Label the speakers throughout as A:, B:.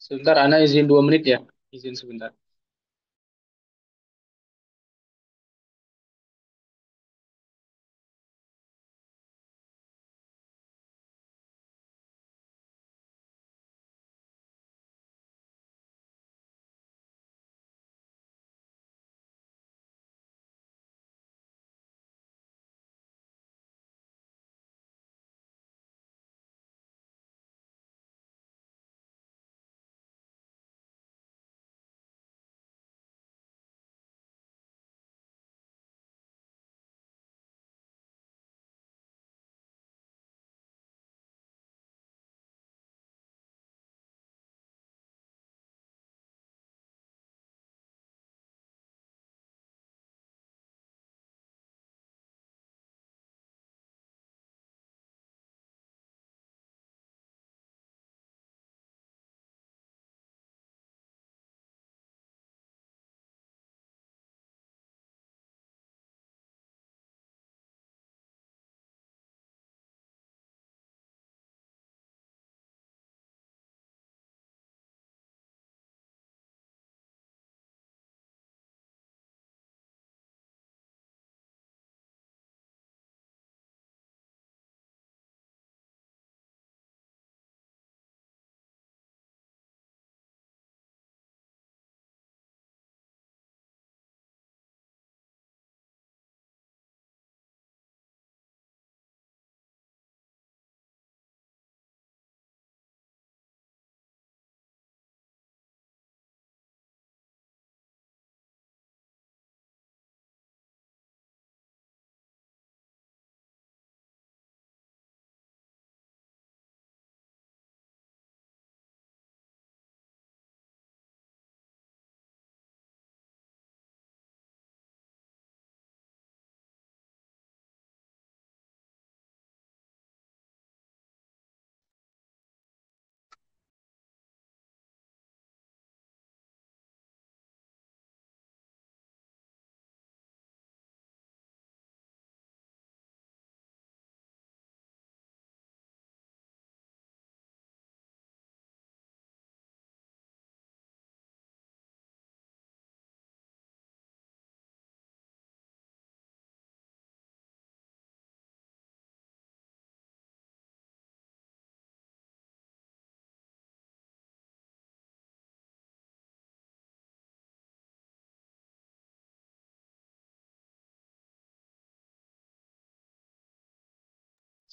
A: Sebentar, Ana izin 2 menit ya. Izin sebentar.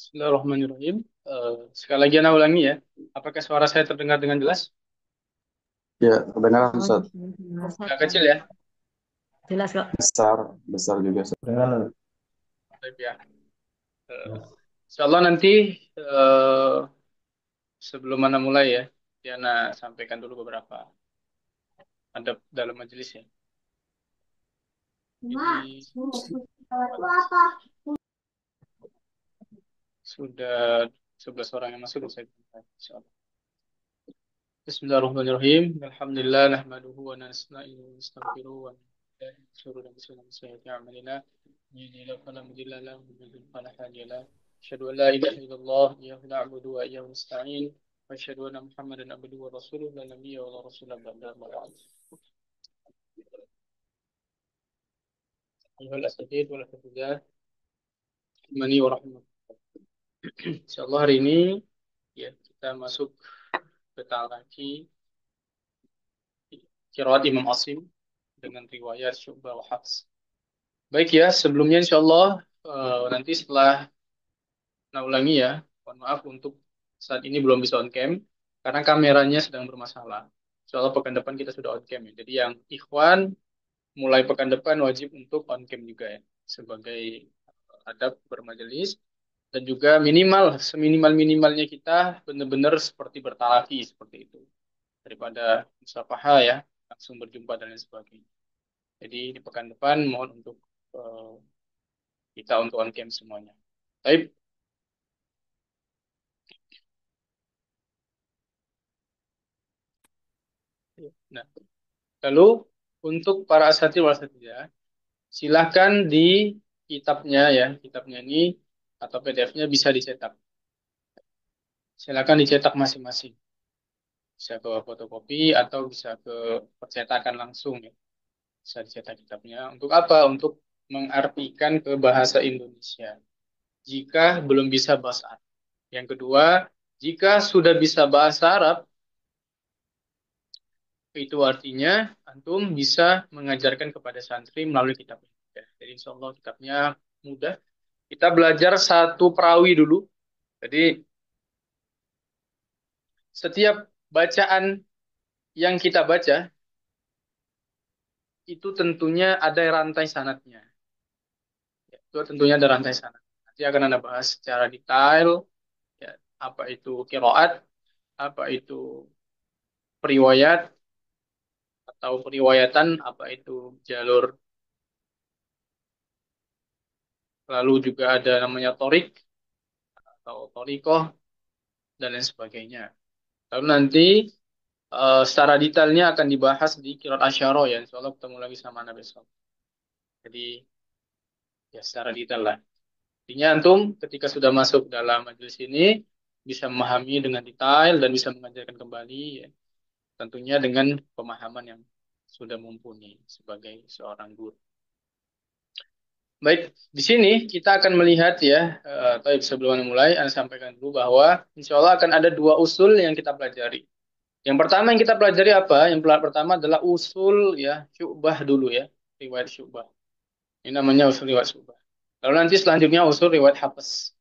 A: Bismillahirrahmanirrahim. Sekali lagi Ana ulangi ya. Apakah suara saya terdengar dengan jelas?
B: Ya, kedengaran Ustaz.
A: Agak kecil ya?
C: Jelas kok.
B: Besar, besar juga. Kedengaran.
A: Baik ya. Eh, Insyaallah nanti eh, sebelum Ana mulai ya, Ana sampaikan dulu beberapa adab dalam majelis ya. Ini sudah 11 orang yang masuk, saya buka, insyaallah. Bismillahirrahmanirrahim. Alhamdulillah nahmaduhu wa nasta'inuhu wa nastaghfiruhu wa na'udzu min shururi anfusina wa min sayyiati a'malina. Man yahdihillahu fala mudilla lahu wa man yudlil fala hadiya lahu. Asyhadu an la ilaha illallah iyyahu na'budu wa iyyahu nasta'in. Wa asyhadu anna Muhammadan abduhu wa rasuluhu la nabiyya wa la rasula ba'da. Amma ba'd. Ayuhal asatidz wal hafizat, rahimani wa rahimakumullah. Insyaallah hari ini ya kita masuk ke lagi qiraat Imam Asim dengan riwayat Syu'bah wa Hafs. Baik ya, sebelumnya insya Allah nanti setelah nah ulangi ya, mohon maaf untuk saat ini belum bisa on cam karena kameranya sedang bermasalah. Insya Allah pekan depan kita sudah on cam ya. Jadi yang ikhwan mulai pekan depan wajib untuk on cam juga ya sebagai adab bermajelis dan juga minimal seminimal minimalnya kita benar-benar seperti bertalaki seperti itu daripada musafahah ya langsung berjumpa dan lain sebagainya. Jadi di pekan depan mohon untuk eh, kita untuk on cam semuanya. Baik. Nah, lalu untuk para asatidz wal asatidzah, silahkan di kitabnya ya, kitabnya ini atau PDF-nya bisa dicetak. Silahkan dicetak masing-masing. Bisa ke fotokopi atau bisa ke percetakan langsung ya. Bisa dicetak kitabnya. Untuk apa? Untuk mengartikan ke bahasa Indonesia. Jika belum bisa bahasa Arab. Yang kedua, jika sudah bisa bahasa Arab, itu artinya antum bisa mengajarkan kepada santri melalui kitab ini. Ya, jadi insya Allah kitabnya mudah. Kita belajar satu perawi dulu. Jadi setiap bacaan yang kita baca itu tentunya ada rantai sanadnya. Ya, itu tentunya ada rantai sanad. Nanti akan Anda bahas secara detail ya, apa itu kiroat, apa itu periwayat atau periwayatan, apa itu jalur, lalu juga ada namanya torik atau torikoh dan lain sebagainya. Lalu nanti secara detailnya akan dibahas di Qiraat Asyara ya. Insya Allah ketemu lagi sama Anda besok. Jadi ya secara detail lah. Intinya antum ketika sudah masuk dalam majelis ini bisa memahami dengan detail dan bisa mengajarkan kembali ya. Tentunya dengan pemahaman yang sudah mumpuni sebagai seorang guru. Baik, di sini kita akan melihat ya, tapi sebelum mulai, Anda sampaikan dulu bahwa insya Allah akan ada dua usul yang kita pelajari. Yang pertama yang kita pelajari apa? Yang pertama adalah usul ya, syu'bah dulu ya, riwayat syu'bah. Ini namanya usul riwayat syu'bah. Lalu nanti selanjutnya usul riwayat hafs.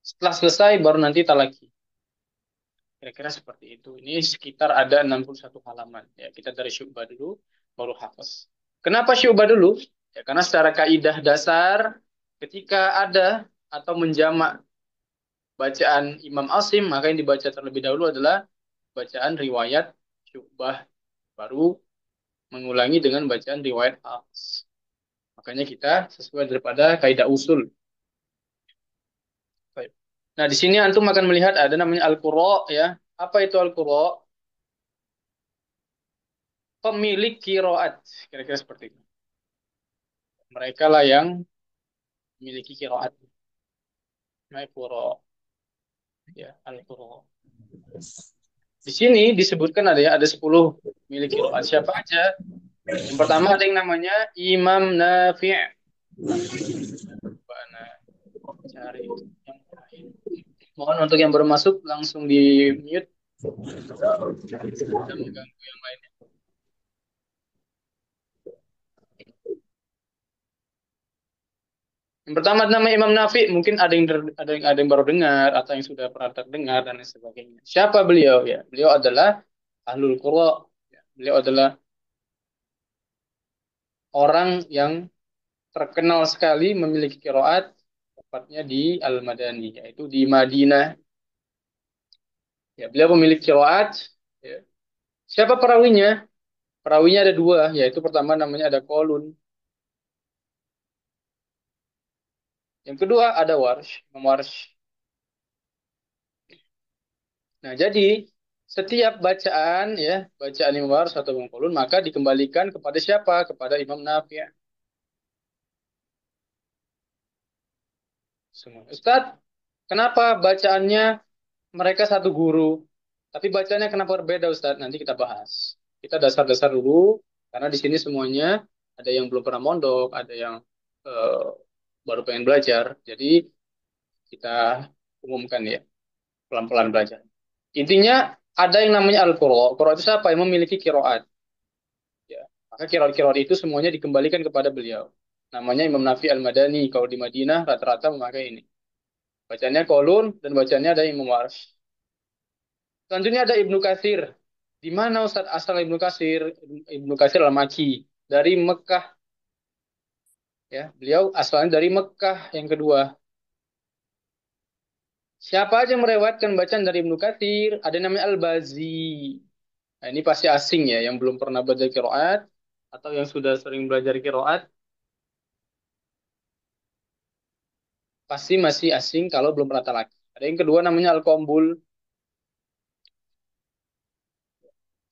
A: Setelah selesai baru nanti talaki. Kira-kira seperti itu. Ini sekitar ada 61 halaman. Ya, kita dari syu'bah dulu, baru hafs. Kenapa syu'bah dulu? Ya, karena secara kaidah dasar, ketika ada atau menjamak bacaan Imam Asim, maka yang dibaca terlebih dahulu adalah bacaan riwayat syu'bah. Baru mengulangi dengan bacaan riwayat hafs. Makanya kita sesuai daripada kaidah usul. Baik. Nah, di sini antum akan melihat ada namanya al-qurra ya. Apa itu al-qurra? Pemilik kiroat. Kira-kira seperti itu. Mereka lah yang memiliki kiroat. Al-qurra ya, al-qurra. Di sini disebutkan ada ya, ada 10 milik kiroat. Siapa aja? Yang pertama ada yang namanya Imam Nafi'. Mana cari yang lain. Mohon untuk yang baru masuk langsung di mute dan mengganggu yang lainnya. Yang pertama nama Imam Nafi, mungkin ada yang baru dengar atau yang sudah pernah terdengar dan lain sebagainya. Siapa beliau ya? Beliau adalah Ahlul Qurra. Ya. Beliau adalah orang yang terkenal sekali memiliki qiraat tepatnya di Al-Madani, yaitu di Madinah. Ya, beliau memiliki qiraat. Ya. Siapa perawinya? Perawinya ada dua, yaitu pertama namanya ada Qalun. Yang kedua ada Warsh, Imam Warsh. Nah, jadi setiap bacaan ya, bacaan Imam Warsh atau Imam Qalun maka dikembalikan kepada siapa? Kepada Imam Nafi'. Semua. Ustadz, kenapa bacaannya mereka satu guru, tapi bacaannya kenapa berbeda Ustadz? Nanti kita bahas. Kita dasar-dasar dulu, karena di sini semuanya ada yang belum pernah mondok, ada yang eh, baru pengen belajar. Jadi kita umumkan ya, pelan-pelan belajar. Intinya ada yang namanya Al-Qurra. Qurra itu siapa? Yang memiliki kiroat. Ya. Maka kiroat-kiroat itu semuanya dikembalikan kepada beliau. Namanya Imam Nafi Al-Madani. Kalau di Madinah rata-rata memakai ini. Bacanya Kolun dan bacanya ada Imam Warsh. Selanjutnya ada Ibnu Katsir. Di mana Ustaz asal Ibnu Katsir? Ibnu Katsir Al-Maki. Dari Mekah. Ya, beliau asalnya dari Mekah yang kedua. Siapa aja yang merewatkan bacaan dari Ibnu Katsir? Ada yang namanya Al-Bazi. Nah, ini pasti asing ya, yang belum pernah belajar kiroat atau yang sudah sering belajar kiroat pasti masih asing kalau belum pernah talaki. Ada yang kedua namanya Al-Qombul.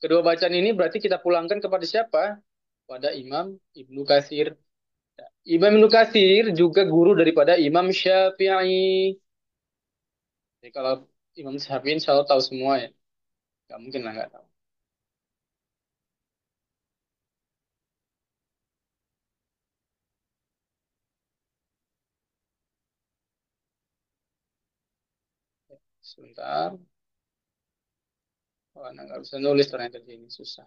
A: Kedua bacaan ini berarti kita pulangkan kepada siapa? Pada Imam Ibnu Katsir. Imam Ibnu Katsir juga guru daripada Imam Syafi'i. Jadi kalau Imam Syafi'i insya Allah tahu semua ya. Gak mungkin lah nggak tahu. Sebentar. Oh, anak nggak bisa nulis ternyata di sini susah.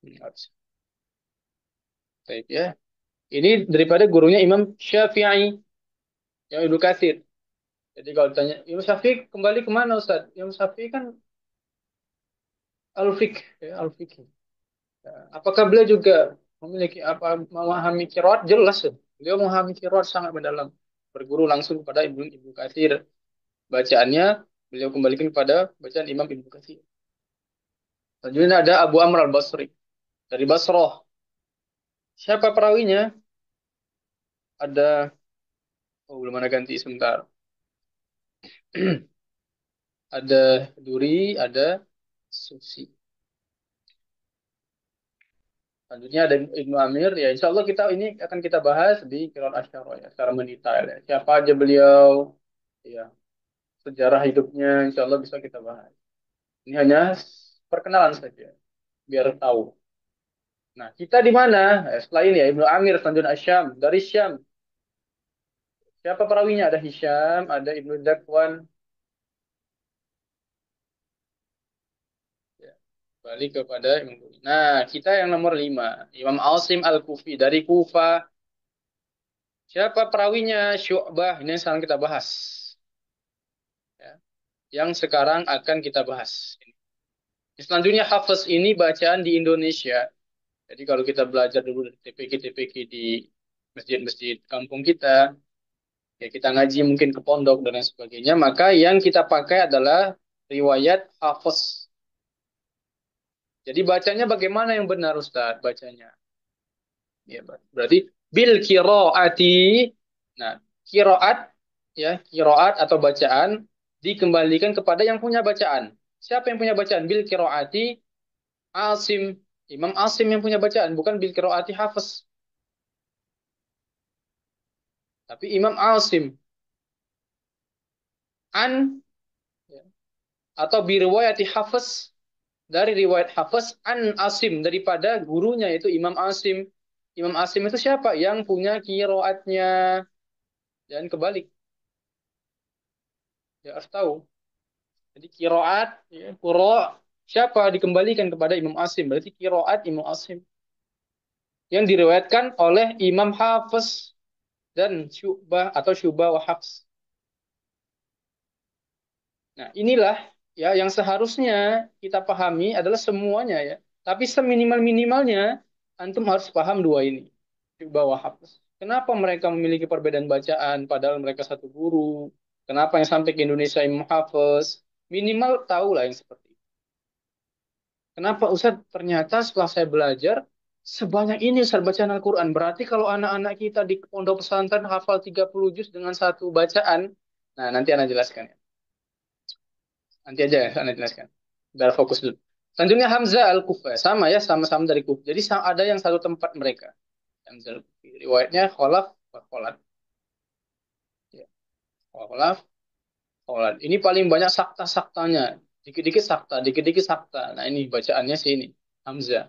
A: Nggak bisa. Baik ya. Ini daripada gurunya Imam Syafi'i yang Ibnu Katsir. Jadi kalau ditanya Imam Syafi'i kembali kemana Ustaz? Imam Syafi'i kan al-fiqh, ya, al-fiqh. Ya, apakah beliau juga memiliki apa memahami qiraat? Jelas ya. Beliau memahami qiraat sangat mendalam. Berguru langsung pada Ibnu Katsir. Bacaannya beliau kembalikan pada bacaan Imam Ibnu Katsir. Selanjutnya ada Abu Amr al-Basri dari Basrah. Siapa perawinya? Ada, oh belum ada ganti sebentar. Ada Duri, ada Susi. Selanjutnya ada Ibnu Amir. Ya, insya Allah kita ini akan kita bahas di Qiraat Asyara ya, secara mendetail ya. Siapa aja beliau, ya, sejarah hidupnya, insya Allah bisa kita bahas. Ini hanya perkenalan saja, biar tahu. Nah, kita di mana? Setelah ini ya, Ibnu Amir, selanjutnya Asyam. Dari Syam, siapa perawinya? Ada Hisham, ada Ibnu Zakwan. Ya, balik kepada Imam Bukhari. Nah, kita yang nomor 5. Imam Asim Al-Kufi dari Kufa. Siapa perawinya? Syu'bah. Ini yang sekarang kita bahas. Ya, yang sekarang akan kita bahas. Selanjutnya Hafiz ini bacaan di Indonesia. Jadi kalau kita belajar dulu dari TPK-TPK di masjid-masjid kampung kita, ya kita ngaji mungkin ke pondok dan lain sebagainya, maka yang kita pakai adalah riwayat Hafiz. Jadi bacanya bagaimana yang benar Ustaz bacanya? Ya, berarti bil kiroati. Nah, kiroat ya, kiroat atau bacaan dikembalikan kepada yang punya bacaan. Siapa yang punya bacaan? Bil kiroati Asim. Imam Asim yang punya bacaan, bukan bil kiroati Hafiz. Tapi Imam Asim an ya, atau bi riwayati Hafiz dari riwayat Hafiz an Asim daripada gurunya itu Imam Asim. Imam Asim itu siapa? Yang punya kiroatnya dan kebalik. Ya harus tahu. Jadi kiroat, ya, kuro, siapa dikembalikan kepada Imam Asim. Berarti kiroat Imam Asim. Yang diriwayatkan oleh Imam Hafiz dan Syu'bah atau Syu'bah wa Hafs. Nah inilah ya yang seharusnya kita pahami adalah semuanya ya. Tapi seminimal-minimalnya antum harus paham dua ini. Syu'bah wa Hafs. Kenapa mereka memiliki perbedaan bacaan padahal mereka satu guru? Kenapa yang sampai ke Indonesia Imam Hafiz? Minimal tahulah yang seperti itu. Kenapa Ustaz? Ternyata setelah saya belajar, sebanyak ini Ustaz bacaan Al-Quran. Berarti kalau anak-anak kita di pondok pesantren hafal 30 juz dengan satu bacaan, nah nanti Anda jelaskan ya. Nanti aja ya, Anda jelaskan. Biar fokus dulu. Selanjutnya Hamzah Al-Kufa. Sama ya, sama-sama dari Kufa. Jadi ada yang satu tempat mereka. Hamzah Al-Kufi. Riwayatnya Kholaf, Kholat. Ya, Kholaf, Kholat. Ini paling banyak sakta-saktanya. Dikit-dikit sakta, dikit-dikit sakta. Nah ini bacaannya sih ini. Hamzah.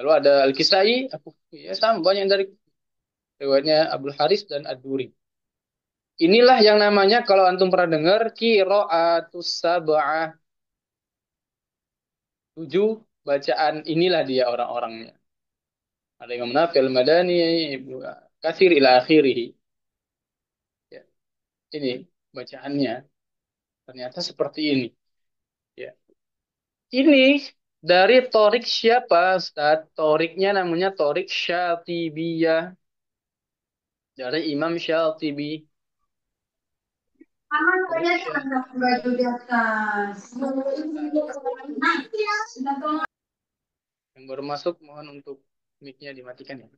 A: Lalu ada Al-Kisai, ya sama banyak dari riwayatnya Abdul Haris dan Ad-Duri. Inilah yang namanya kalau antum pernah dengar qiraatus sab'ah. 7 bacaan inilah dia orang-orangnya. Ada Imam Nafi Al-Madani, Ibnu Katsir ila akhirih. Ya, ini bacaannya ternyata seperti ini. Ya. Ini dari Torik siapa, Ustaz? Toriknya namanya Torik Syatibiyah dari Imam Syatibi. Baju di atas. Yang baru masuk mohon untuk mic-nya dimatikan ya.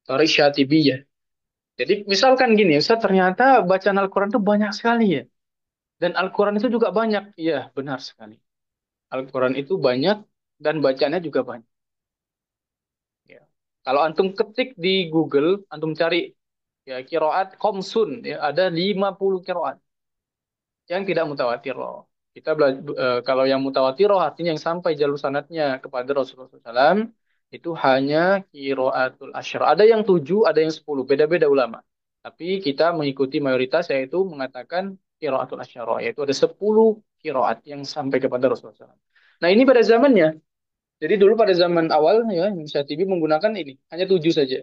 A: Tariq Syatibiyah. Jadi misalkan gini, Ustaz ternyata bacaan Al-Quran itu banyak sekali ya. Dan Al-Quran itu juga banyak. Iya, benar sekali. Al-Quran itu banyak dan bacanya juga banyak. Ya. Kalau antum ketik di Google, antum cari ya kiroat Komsun, ya ada 50 kiroat. yang tidak mutawatir loh. Kita kalau yang mutawatir loh artinya yang sampai jalur sanadnya kepada Rasulullah SAW itu hanya qiraatul asyra. Ada yang 7, ada yang 10, beda-beda ulama. Tapi kita mengikuti mayoritas yaitu mengatakan qiraatul asyra, yaitu ada 10 qiraat yang sampai kepada Rasulullah SAW. Nah ini pada zamannya. Jadi dulu pada zaman awal ya, Syatibi menggunakan ini hanya 7 saja.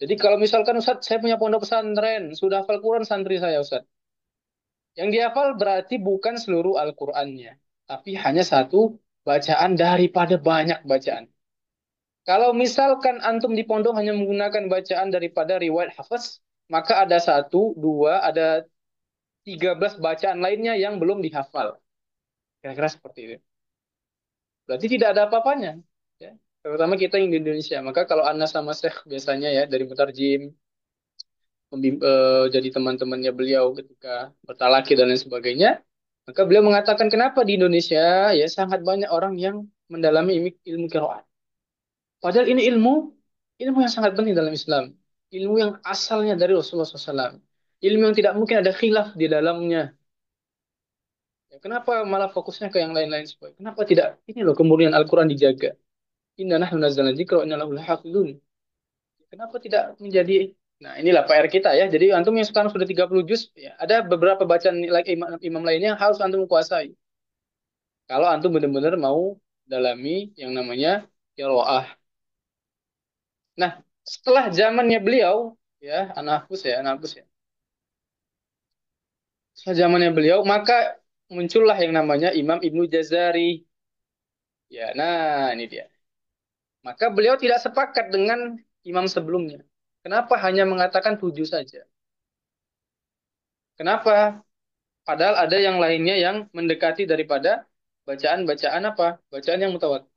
A: Jadi kalau misalkan Ustaz, saya punya pondok pesantren, sudah hafal Quran santri saya Ustaz. Yang dihafal berarti bukan seluruh Al-Qur'annya, tapi hanya satu bacaan daripada banyak bacaan. Kalau misalkan antum di pondok hanya menggunakan bacaan daripada riwayat Hafiz, maka ada satu, dua, ada 13 bacaan lainnya yang belum dihafal. Kira-kira seperti itu. Berarti tidak ada apa-apanya. Ya. Terutama kita yang di Indonesia. Maka kalau Anda sama Syekh biasanya ya dari mutarjim, jadi teman-temannya beliau ketika bertalaki dan lain sebagainya, maka beliau mengatakan kenapa di Indonesia ya sangat banyak orang yang mendalami ilmu qiraat. Padahal ini ilmu yang sangat penting dalam Islam. Ilmu yang asalnya dari Rasulullah SAW. Ilmu yang tidak mungkin ada khilaf di dalamnya. Ya, kenapa malah fokusnya ke yang lain-lain sebagainya? Kenapa tidak? Ini loh kemuliaan Al-Quran dijaga. Inna nahnu nazzalna dzikra wa inna lahu lahafizun. Kenapa tidak menjadi. Nah, inilah PR kita ya. Jadi antum yang sekarang sudah 30 juz, ya, ada beberapa bacaan like imam lainnya yang harus antum kuasai. Kalau antum benar-benar mau dalami yang namanya qiraah. Nah, setelah zamannya beliau, ya, anak hapus ya. Setelah zamannya beliau, maka muncullah yang namanya Imam Ibnu Jazari. Ya, nah ini dia. Maka beliau tidak sepakat dengan imam sebelumnya. Kenapa hanya mengatakan 7 saja? Kenapa? Padahal ada yang lainnya yang mendekati daripada bacaan-bacaan apa? Bacaan yang mutawatir.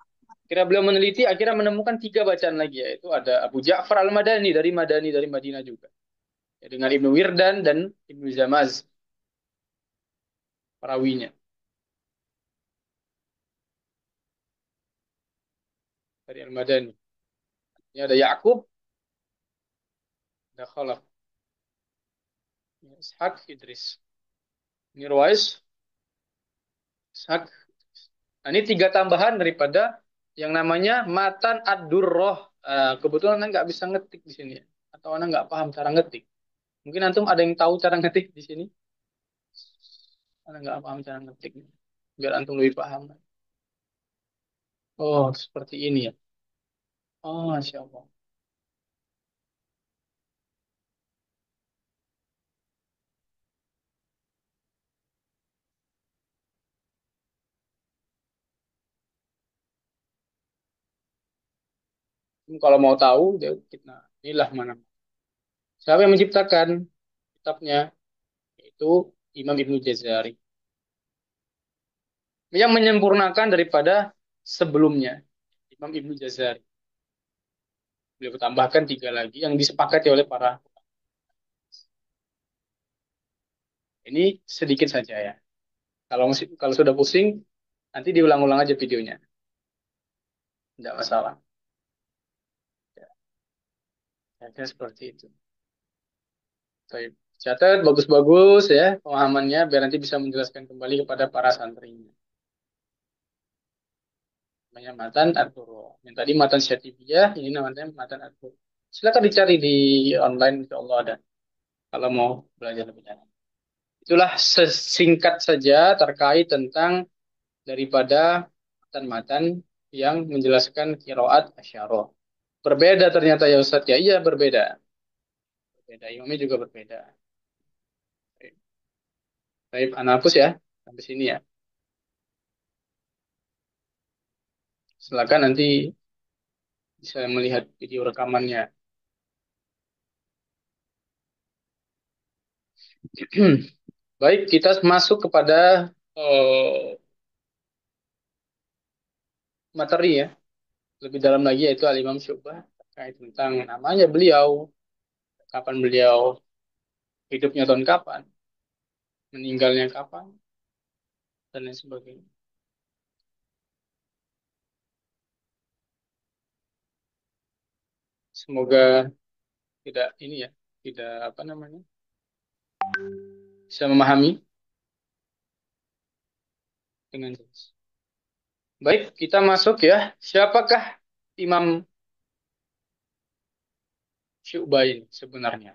A: Kira beliau meneliti, akhirnya menemukan 3 bacaan lagi, yaitu ada Abu Ja'far al-Madani dari Madinah juga. Ya, dengan Ibnu Wirdan dan Ibnu Zamaz, perawinya. Dari al-Madani. Ini ada Yakub, ada Khalaf, ya, Ishaq, Idris. Ini Ruwais, Ishaq. Nah, ini 3 tambahan daripada yang namanya Matan Ad-Durroh. Kebetulan Anda nggak bisa ngetik di sini ya. Atau Anda nggak paham cara ngetik. Mungkin antum ada yang tahu cara ngetik di sini. Anda nggak paham cara ngetik. Biar antum lebih paham. Oh, seperti ini ya. Oh, Masya Allah. Kalau mau tahu, ya kita inilah mana. Siapa yang menciptakan kitabnya? Itu Imam Ibnu Jazari. Yang menyempurnakan daripada sebelumnya. Imam Ibnu Jazari. Beliau tambahkan 3 lagi yang disepakati oleh para. Ini sedikit saja ya. Kalau sudah pusing, nanti diulang-ulang aja videonya. Tidak masalah. Ya, seperti itu. Baik. Catat bagus-bagus ya pemahamannya biar nanti bisa menjelaskan kembali kepada para santrinya. Namanya Matan At-Turu. Yang tadi Matan Syatibiyah, ini namanya Matan At-Turu. Silakan dicari di online, insya Allah ada. Kalau mau belajar lebih dalam. Itulah sesingkat saja terkait tentang daripada matan-matan yang menjelaskan kiroat asyara. Berbeda ternyata ya Ustaz ya. Iya berbeda. Berbeda. Imamnya juga berbeda. Baik, anak hapus ya. Sampai sini ya. Silakan nanti bisa melihat video rekamannya. Baik, kita masuk kepada materi ya. Lebih dalam lagi yaitu Al-Imam Syu'bah terkait tentang namanya beliau, kapan beliau hidupnya tahun kapan, meninggalnya kapan, dan lain sebagainya. Semoga tidak ini ya, tidak apa namanya, bisa memahami dengan jelas. Baik, kita masuk ya. Siapakah Imam Syu'bah ini sebenarnya?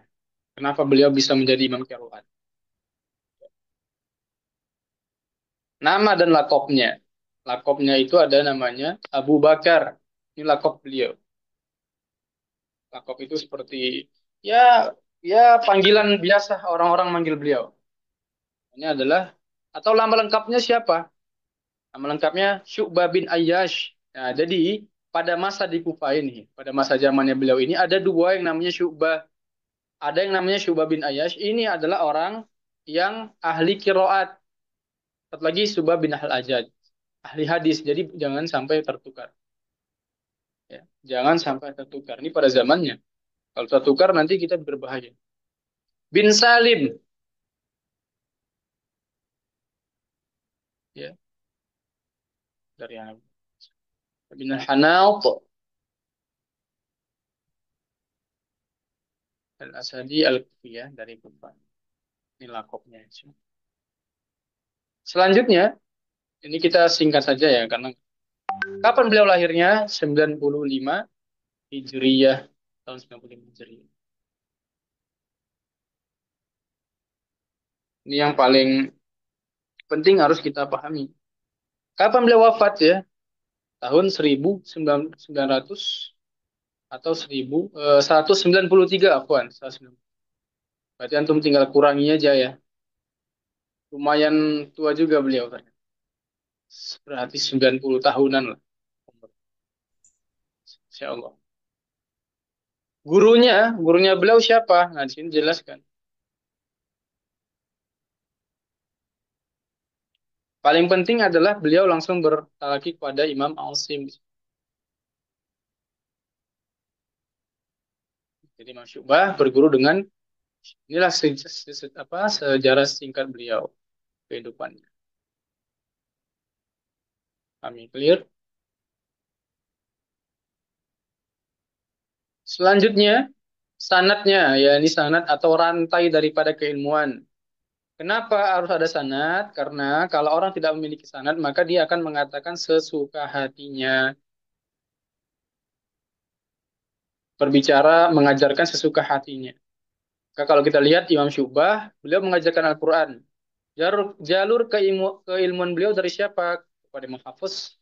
A: Kenapa beliau bisa menjadi imam qiraat? Nama dan lakopnya. Lakopnya itu ada namanya Abu Bakar. Ini lakop beliau. Lakop itu seperti ya ya panggilan biasa orang-orang manggil beliau. Ini adalah atau nama lengkapnya siapa? Nama lengkapnya Syu'bah bin Ayyash. Nah, jadi pada masa di Kufah ini, pada masa zamannya beliau ini ada dua yang namanya Syu'bah. Ada yang namanya Syu'bah bin Ayyash. Ini adalah orang yang ahli kiroat. Satu lagi Syu'bah bin Al-Ajaj, ahli hadis. Jadi jangan sampai tertukar. Ya, jangan sampai tertukar. Ini pada zamannya. Kalau tertukar nanti kita berbahaya. Bin Salim, ya, dari yang bin Al-Hanawt Al-Asadi Al-Kufiyah dari Kufah. Ini lakopnya. Selanjutnya, ini kita singkat saja ya, karena kapan beliau lahirnya? 95 Hijriyah, tahun 95 Hijriyah. Ini yang paling penting harus kita pahami. Kapan beliau wafat ya? Tahun 1900 atau 1193, afwan. 190. Berarti antum tinggal kurangi aja ya. Lumayan tua juga beliau kan. Berarti 90 tahunan lah. Insya Allah. Gurunya beliau siapa? Nah, di sini jelaskan. Paling penting adalah beliau langsung bertalaki kepada Imam Asim. Jadi Imam Syu'bah berguru dengan inilah sejarah singkat beliau kehidupannya. Kami clear. Selanjutnya sanatnya ya ini sanat atau rantai daripada keilmuan. Kenapa harus ada sanad? Karena kalau orang tidak memiliki sanad maka dia akan mengatakan sesuka hatinya. Berbicara mengajarkan sesuka hatinya. Maka kalau kita lihat Imam Syu'bah, beliau mengajarkan Al-Quran. Jalur keilmuan beliau dari siapa? Kepada Imam Hafiz,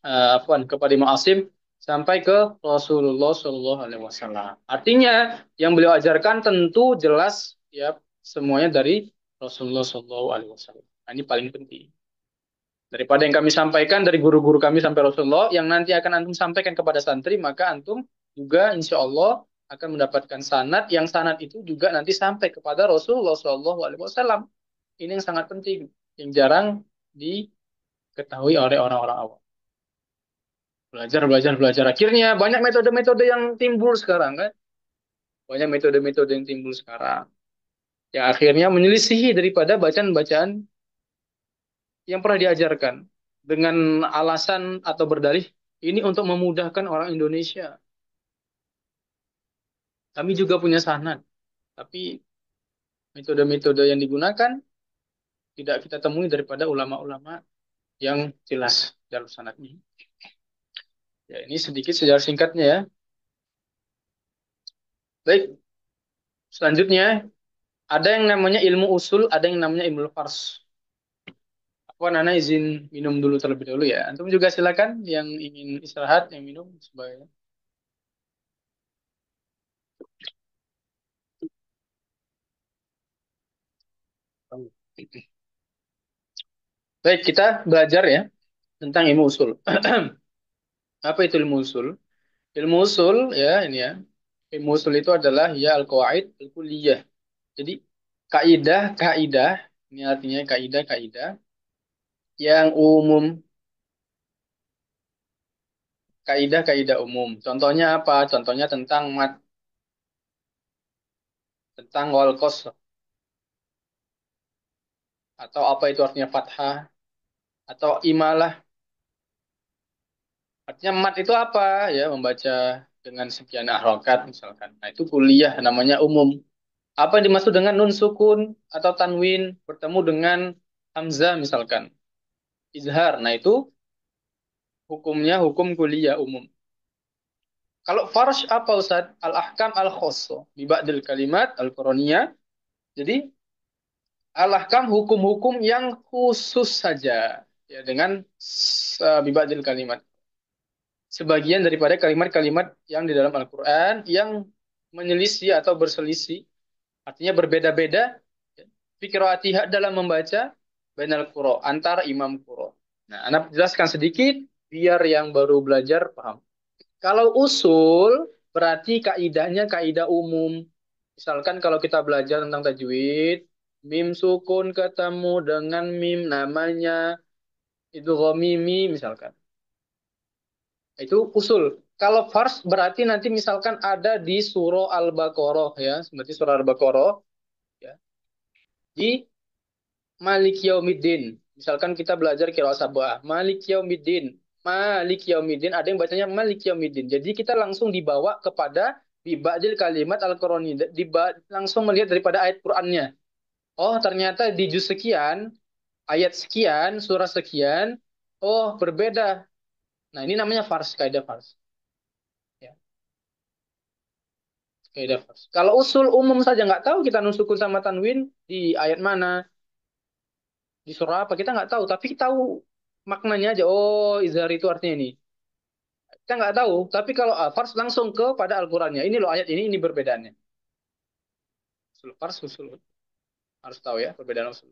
A: kepada Imam Asim, sampai ke Rasulullah Shallallahu Alaihi Wasallam. Artinya yang beliau ajarkan tentu jelas ya semuanya dari Rasulullah Shallallahu Alaihi Wasallam. Nah, ini paling penting. Daripada yang kami sampaikan dari guru-guru kami sampai Rasulullah, yang nanti akan antum sampaikan kepada santri, maka antum juga insya Allah akan mendapatkan sanad, yang sanad itu juga nanti sampai kepada Rasulullah Shallallahu Alaihi Wasallam. Ini yang sangat penting, yang jarang diketahui oleh orang-orang awam. Belajar, belajar, belajar. Akhirnya banyak metode-metode yang timbul sekarang kan. Banyak metode-metode yang timbul sekarang. Yang akhirnya menyelisihi daripada bacaan-bacaan yang pernah diajarkan. Dengan alasan atau berdalih, ini untuk memudahkan orang Indonesia. Kami juga punya sanad. Tapi metode-metode yang digunakan tidak kita temui daripada ulama-ulama yang jelas dalam sanadnya. Ya, ini sedikit sejarah singkatnya ya. Baik, selanjutnya ada yang namanya ilmu usul, ada yang namanya ilmu fars. Aku Nana izin minum dulu terlebih dahulu ya. Antum juga silakan yang ingin istirahat, yang minum sebagai. Baik, kita belajar ya tentang ilmu usul. Apa itu ilmu usul? Ilmu usul ya ini ya. Ilmu usul itu adalah ya al-qawaid al-kulliyah. Jadi kaidah ini artinya kaidah yang umum, kaidah umum. Contohnya apa? Contohnya tentang mat, tentang wal qasr, atau apa itu artinya fathah atau imalah. Artinya mat itu apa? Ya, membaca dengan sekian harokat misalkan. Nah, itu kuliah namanya umum. Apa yang dimaksud dengan nun sukun atau tanwin bertemu dengan hamzah misalkan. izhar. Nah, itu hukumnya hukum kuliah umum. Kalau farsh apa Ustaz? Al-ahkam al-khosso. Di ba'dil kalimat al-Quraniyah. Jadi, al-ahkam hukum-hukum yang khusus saja. Ya, dengan bibadil kalimat. Sebagian daripada kalimat-kalimat yang di dalam Al-Quran yang menyelisih atau berselisih. Artinya berbeda-beda. Fikroatihah dalam membaca bainal quro. Antara imam quro. Nah, Anda jelaskan sedikit biar yang baru belajar paham. Kalau usul berarti kaidahnya kaidah umum. Misalkan kalau kita belajar tentang tajwid, mim sukun ketemu dengan mim namanya itu mimi misalkan. Itu usul. Kalau fars berarti nanti misalkan ada di surah Al-Baqarah ya, seperti surah Al-Baqarah ya. Di Malik Yaumiddin. Misalkan kita belajar qiraat sabah, Malik Yaumiddin. Malik Yaumiddin, ada yang bacanya Malik Yaumiddin. Jadi kita langsung dibawa kepada bibadil kalimat Al-Qurani, langsung melihat daripada ayat Qur'annya. Oh, ternyata di juz sekian, ayat sekian, surah sekian, oh berbeda. Nah, ini namanya fars, kaidah fars. Ya, kaidah fars. Kalau usul umum saja nggak tahu kita nusukun sama tanwin di ayat mana, di surah apa kita nggak tahu, tapi tahu maknanya aja. Oh, izhar itu artinya ini. Kita nggak tahu, tapi kalau fars langsung ke pada Al-Qur'annya. Ini loh ayat ini perbedaannya. Usul fars, usul harus tahu ya perbedaan usul.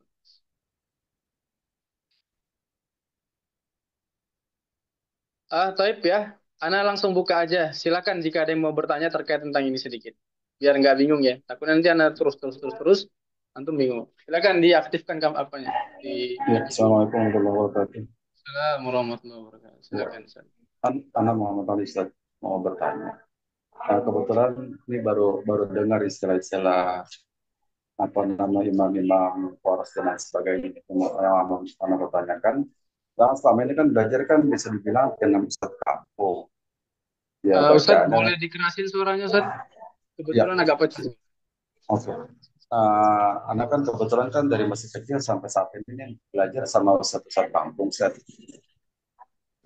A: Taib ya. Ana langsung buka aja. Silakan jika ada yang mau bertanya terkait tentang ini sedikit. Biar nggak bingung ya. Takut nanti Ana terus. Antum bingung. Silakan diaktifkan apanya. Di
B: Ya,
A: mic.
B: Assalamualaikum warahmatullahi wabarakatuh.
A: Assalamualaikum warahmatullahi wabarakatuh.
B: Ya,
A: Silakan. Ustaz.
B: Ana Muhammad Ali Ustaz, mau bertanya. Nah, kebetulan ini baru baru dengar istilah-istilah apa nama imam-imam poros dan lain sebagainya yang Ana bertanyakan. Nah, selama ini kan belajar kan bisa dibilang dengan Ustaz kampung. Ya
A: Ustadz,
B: bacaannya,
A: boleh dikerasin suaranya, Ustadz?
B: ya
A: Kebetulan agak pecah.
B: oke. Anak kan kebetulan kan dari masih kecil sampai saat ini nih, belajar sama Ustaz-Ustaz kampung, Ustaz.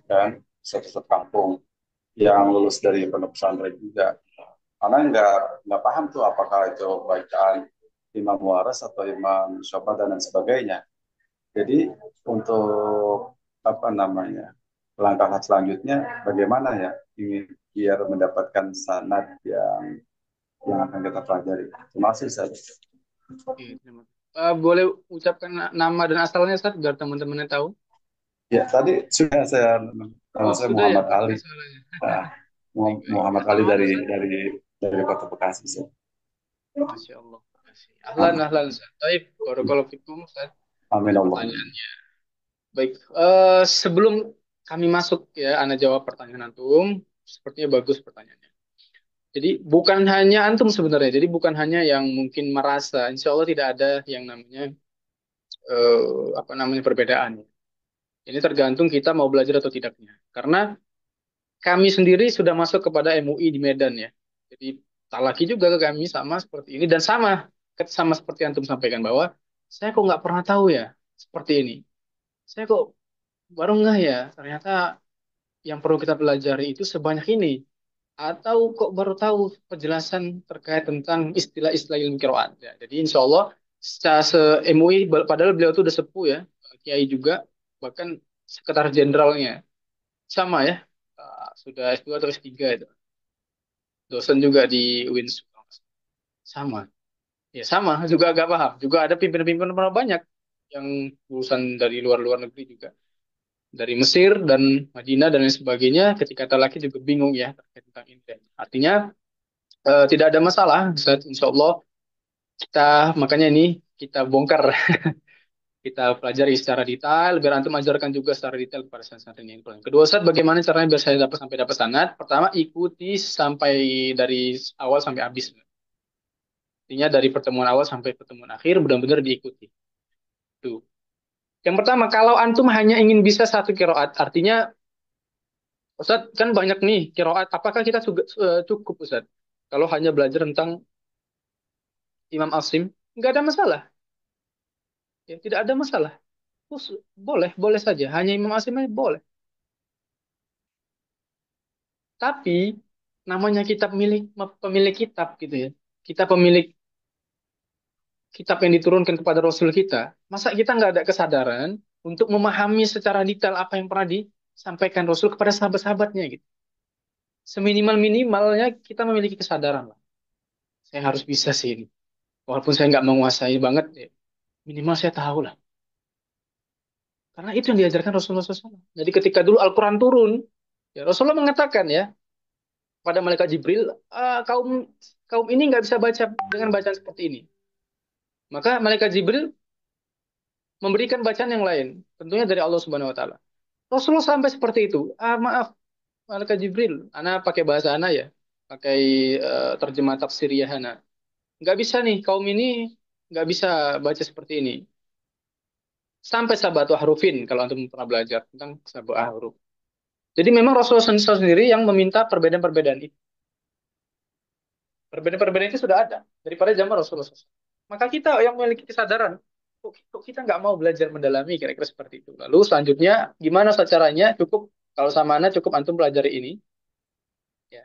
B: Dan Ustaz-Ustaz kampung yang lulus dari pondok pesantren juga. Karena nggak paham tuh apakah itu bacaan Imam Waras atau Imam Syafi'i dan lain sebagainya. Jadi untuk apa namanya langkah selanjutnya bagaimana ya ini biar mendapatkan sanad yang akan kita pelajari. Terima kasih Ustaz.
A: Oke, terima kasih. Boleh ucapkan nama dan asalnya, Ustadz, biar teman-temannya tahu?
B: Ya tadi sudah
A: Oh,
B: saya
A: sudah ya?
B: Muhammad
A: Oke,
B: Ali.
A: soalnya.
B: Nah,
A: Baik, baik.
B: Muhammad Ali
A: Assalamualaikum, Ustadz.
B: dari Kota Bekasi. Ustaz.
A: Masya Allah. Makasih. Ahlan,
B: Amin.
A: ahlan, Ustadz. Baik, barakallahu fikum, Ustadz,
B: Amin
A: atas
B: Allah.
A: pertanyaannya. Baik, sebelum kami masuk ya, Anda jawab pertanyaan antum. Sepertinya bagus pertanyaannya. Jadi bukan hanya antum sebenarnya. Jadi bukan hanya yang mungkin merasa. Insya Allah tidak ada yang namanya apa namanya perbedaan. Ini tergantung kita mau belajar atau tidaknya. Karena kami sendiri sudah masuk kepada MUI di Medan ya. Jadi talaki juga ke kami sama seperti ini dan sama seperti antum sampaikan bahwa saya kok nggak pernah tahu ya seperti ini. Saya kok baru nggak ya ternyata yang perlu kita pelajari itu sebanyak ini. Atau kok baru tahu penjelasan terkait tentang istilah-istilah ilmu qiraat ya. Jadi insya Allah secara MUI padahal beliau itu udah sepuh ya, kiai juga bahkan sekretaris jenderalnya sama ya. Sudah S2 atau S3 itu. Dosen juga di UINS sama. Ya sama, juga agak paham. Juga ada pimpinan-pimpinan banyak yang lulusan dari luar-luar negeri juga. Dari Mesir dan Madinah dan lain sebagainya. Ketika laki juga bingung ya terkait tentang ini. Artinya tidak ada masalah. Ustaz. Insya Allah kita makanya ini kita bongkar, kita pelajari secara detail. Biar antum ajarkan juga secara detail kepada santri yang paling. Kedua, Ustaz, bagaimana caranya biar saya dapat sampai dapat sanad? Pertama, ikuti sampai dari awal sampai habis. Artinya dari pertemuan awal sampai pertemuan akhir benar-benar diikuti. Tuh. Yang pertama, kalau antum hanya ingin bisa satu kiroat, artinya Ustaz kan banyak nih kiroat. Apakah kita cukup Ustaz? Kalau hanya belajar tentang Imam Asim, nggak ada masalah. Ya, tidak ada masalah. boleh, boleh saja. Hanya Imam Asim aja boleh. Tapi namanya kita pemilik kitab gitu ya. Kita pemilik kitab yang diturunkan kepada Rasul kita. Masa kita nggak ada kesadaran untuk memahami secara detail apa yang pernah disampaikan Rasul kepada sahabat-sahabatnya gitu. Seminimal-minimalnya kita memiliki kesadaran lah. Saya harus bisa sih ini. Walaupun saya nggak menguasai banget, ya, minimal saya tahu lah. Karena itu yang diajarkan Rasulullah SAW. Jadi ketika dulu Al-Quran turun, ya Rasulullah mengatakan ya pada malaikat Jibril, kaum kaum ini nggak bisa baca dengan bacaan seperti ini. Maka malaikat Jibril memberikan bacaan yang lain, tentunya dari Allah Subhanahu Wa Taala. Rasulullah sampai seperti itu. Maaf, malaikat Jibril, ana pakai bahasa ana ya, pakai terjemah tafsiriyah ana. Nggak bisa nih, kaum ini nggak bisa baca seperti ini. Sampai sabatu harufin, kalau antum pernah belajar tentang sabatu huruf. Jadi memang Rasulullah sendiri yang meminta perbedaan-perbedaan itu. Perbedaan-perbedaan itu sudah ada daripada zaman Rasulullah SAW. Maka kita yang memiliki kesadaran, kok kita nggak mau belajar mendalami kira-kira seperti itu. Lalu selanjutnya, gimana caranya? Cukup, kalau sama Anda cukup antum pelajari ini, ya,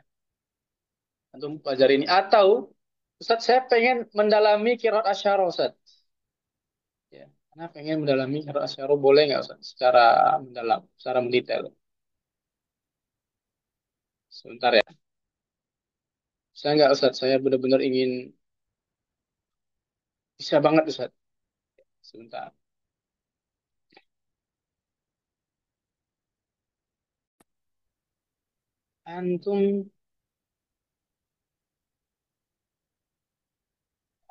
A: antum pelajari ini. Atau, Ustaz, saya pengen mendalami kirat asyara, Ustaz. Ya, karena pengen mendalami kirat asyara, boleh nggak, Ustaz? Secara mendalam, secara mendetail. Sebentar ya. Saya nggak, Ustaz. Saya benar-benar ingin bisa banget, Ustaz. Sebentar. Antum,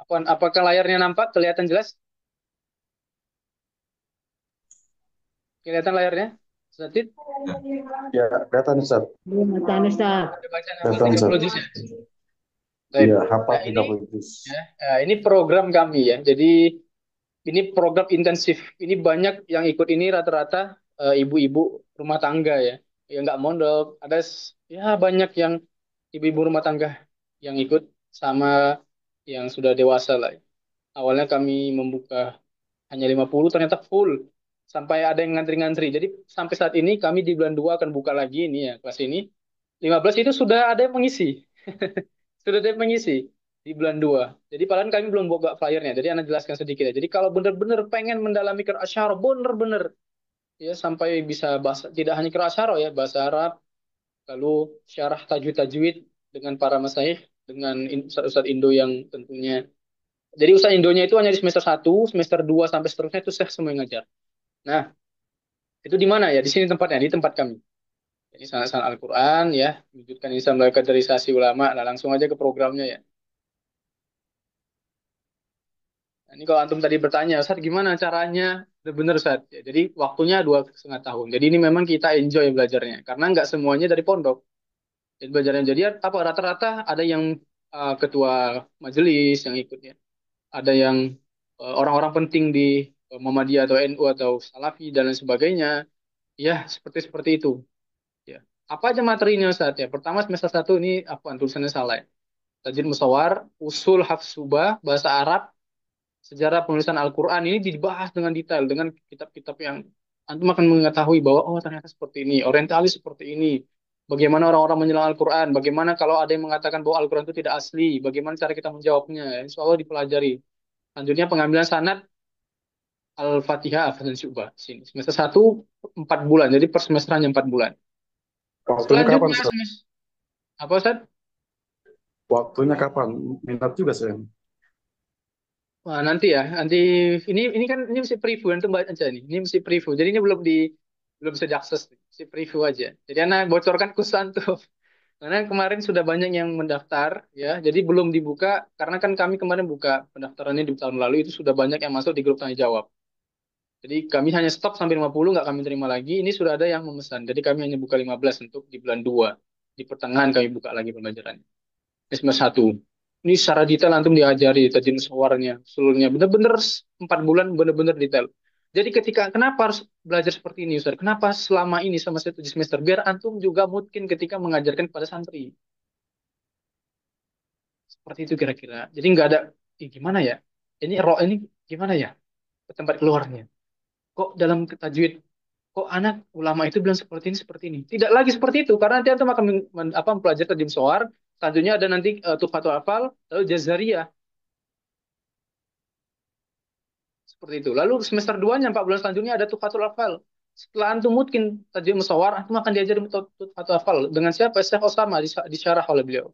A: apakah layarnya nampak? Kelihatan jelas? Kelihatan layarnya? Ustaz Tid?
B: Ya, kelihatan Ustaz.
C: Kelihatan Ustaz.
A: Ada bacaan hafal
B: Kelihatan Ustaz.
A: 30 juz ya? Baik.
B: Iya, hafal
A: Nah, ini
B: 30 juz.
A: ya, ini program kami ya. Jadi ini program intensif. Ini banyak yang ikut ini rata-rata ibu-ibu rumah tangga ya. Yang nggak mondok. Ada ya banyak yang ibu-ibu rumah tangga yang ikut sama yang sudah dewasa lah. Awalnya kami membuka hanya 50, ternyata full. Sampai ada yang ngantri-ngantri. Jadi sampai saat ini kami di bulan 2 akan buka lagi ini ya, kelas ini. 15 itu sudah ada yang mengisi. Sudah ada yang mengisi di bulan 2. Jadi padahal kami belum buka flyernya. Jadi Anda jelaskan sedikit ya. Jadi kalau benar-benar pengen mendalami Quran Asy'ari, benar-benar ya sampai bisa bahasa tidak hanya Quran Asy'ari ya, bahasa Arab, lalu syarah tajwid-tajwid dengan para masyayikh, dengan ustadz Indo yang tentunya. Jadi ustadz Indonya itu hanya di semester 1, semester 2 sampai seterusnya itu saya semua yang ngajar. Nah, itu di mana ya? Di sini tempatnya, di tempat kami. Jadi sanad Al-Quran ya, wujudkan Islam melalui kaderisasi ulama. Nah, langsung aja ke programnya ya. Nah, ini kalau antum tadi bertanya, Ustaz gimana caranya? Benar-benar Ustaz. Ya, jadi waktunya 2,5 tahun. Jadi ini memang kita enjoy belajarnya. Karena nggak semuanya dari pondok. Jadi belajarnya jadi apa rata-rata ada yang ketua majelis yang ikutnya. Ada yang orang-orang penting di Muhammadiyah atau NU atau Salafi dan lain sebagainya. Ya, seperti seperti itu. Ya. Apa aja materinya Ustaz ya? Pertama semester 1 ini apa tulisannya salah ya. Tajwid Musawwar, usul hafsubah, bahasa Arab, sejarah penulisan Al-Quran ini dibahas dengan detail dengan kitab-kitab yang antum akan mengetahui bahwa oh ternyata seperti ini, orientalis seperti ini. Bagaimana orang-orang menyelang Al-Quran, bagaimana kalau ada yang mengatakan bahwa Al-Quran itu tidak asli, bagaimana cara kita menjawabnya, insya Allah dipelajari. Selanjutnya pengambilan sanad Al-Fatihah, Al-Fatihah Syubah. Sini. Semester 1, 4 bulan, jadi per semesternya 4 bulan.
B: Waktunya kapan
A: Selanjutnya,
B: Ustaz?
A: apa Ustaz?
B: Waktunya kapan? Minat juga saya.
A: Wah, nanti ya, nanti ini kan ini mesti preview nanti baca aja nih. Ini mesti preview. Jadi ini belum bisa diakses, nih. Mesti preview aja. Jadi anak bocorkan kusan tuh. Karena kemarin sudah banyak yang mendaftar ya. Jadi belum dibuka karena kan kami kemarin buka pendaftarannya di tahun lalu itu sudah banyak yang masuk di grup tanya jawab. Jadi kami hanya stop sampai 50 nggak kami terima lagi. Ini sudah ada yang memesan. Jadi kami hanya buka 15 untuk di bulan 2. Di pertengahan kami buka lagi pembelajaran. Ini semester 1. Ini secara detail antum diajari tajwid musyawarahnya, seluruhnya benar-benar 4 bulan benar-benar detail. Jadi ketika kenapa harus belajar seperti ini Ustaz? Kenapa selama ini sama saya 7 semester? Biar antum juga mungkin ketika mengajarkan kepada santri. Seperti itu kira-kira. Jadi nggak ada gimana ya? Ini roh ini gimana ya? Tempat keluarnya. kok dalam tajwid kok anak ulama itu bilang seperti ini. Tidak lagi seperti itu karena nanti antum akan mempelajari tajwid shawar, selanjutnya ada nanti tuhfatul hafal, lalu jazariyah seperti itu. Lalu semester 2-nya 4 bulan selanjutnya ada tuhfatul hafal. Setelah antum mungkin tajwid musawar, antum akan diajar tuhfatul hafal dengan siapa? Syekh Osama disyarah oleh beliau.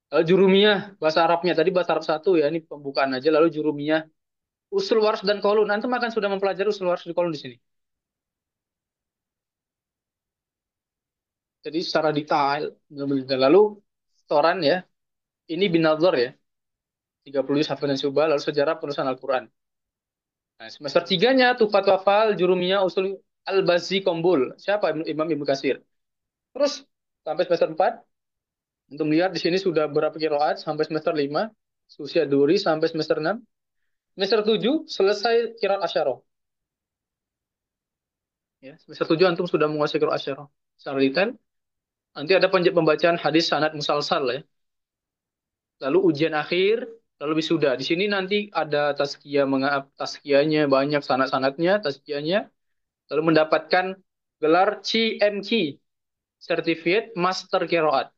A: Lalu jurumiyah bahasa Arabnya tadi bahasa Arab satu ya, ini pembukaan aja, lalu jurumiyah, usul waras dan qaulun. Antum akan sudah mempelajari usul waras dan qaulun di sini. Jadi secara detail, benar-benar. Lalu setoran ya, ini binadzar ya, 30 hafal dan syubah, lalu sejarah penulisan Al-Quran. Nah, semester 3-nya Tuhfat Wafal, Jurumiyah, Usul Al-Bazi, Kombul. Siapa? Imam Ibnu Katsir. Terus sampai semester 4, untuk melihat di sini sudah berapa kiroat, sampai semester 5, Susia Duri sampai semester 6. Semester 7, selesai kiroat Asyarah. Ya, semester 7 antum sudah menguasai kiroat Asyarah. Secara detail, nanti ada pembacaan hadis sanad musalsal ya. Lalu ujian akhir, lalu wisuda. Di sini nanti ada tazkiyah, tazkiyahnya banyak sanad-sanadnya, tazkiyahnya, lalu mendapatkan gelar CMQ, Certificate Master Qiraat.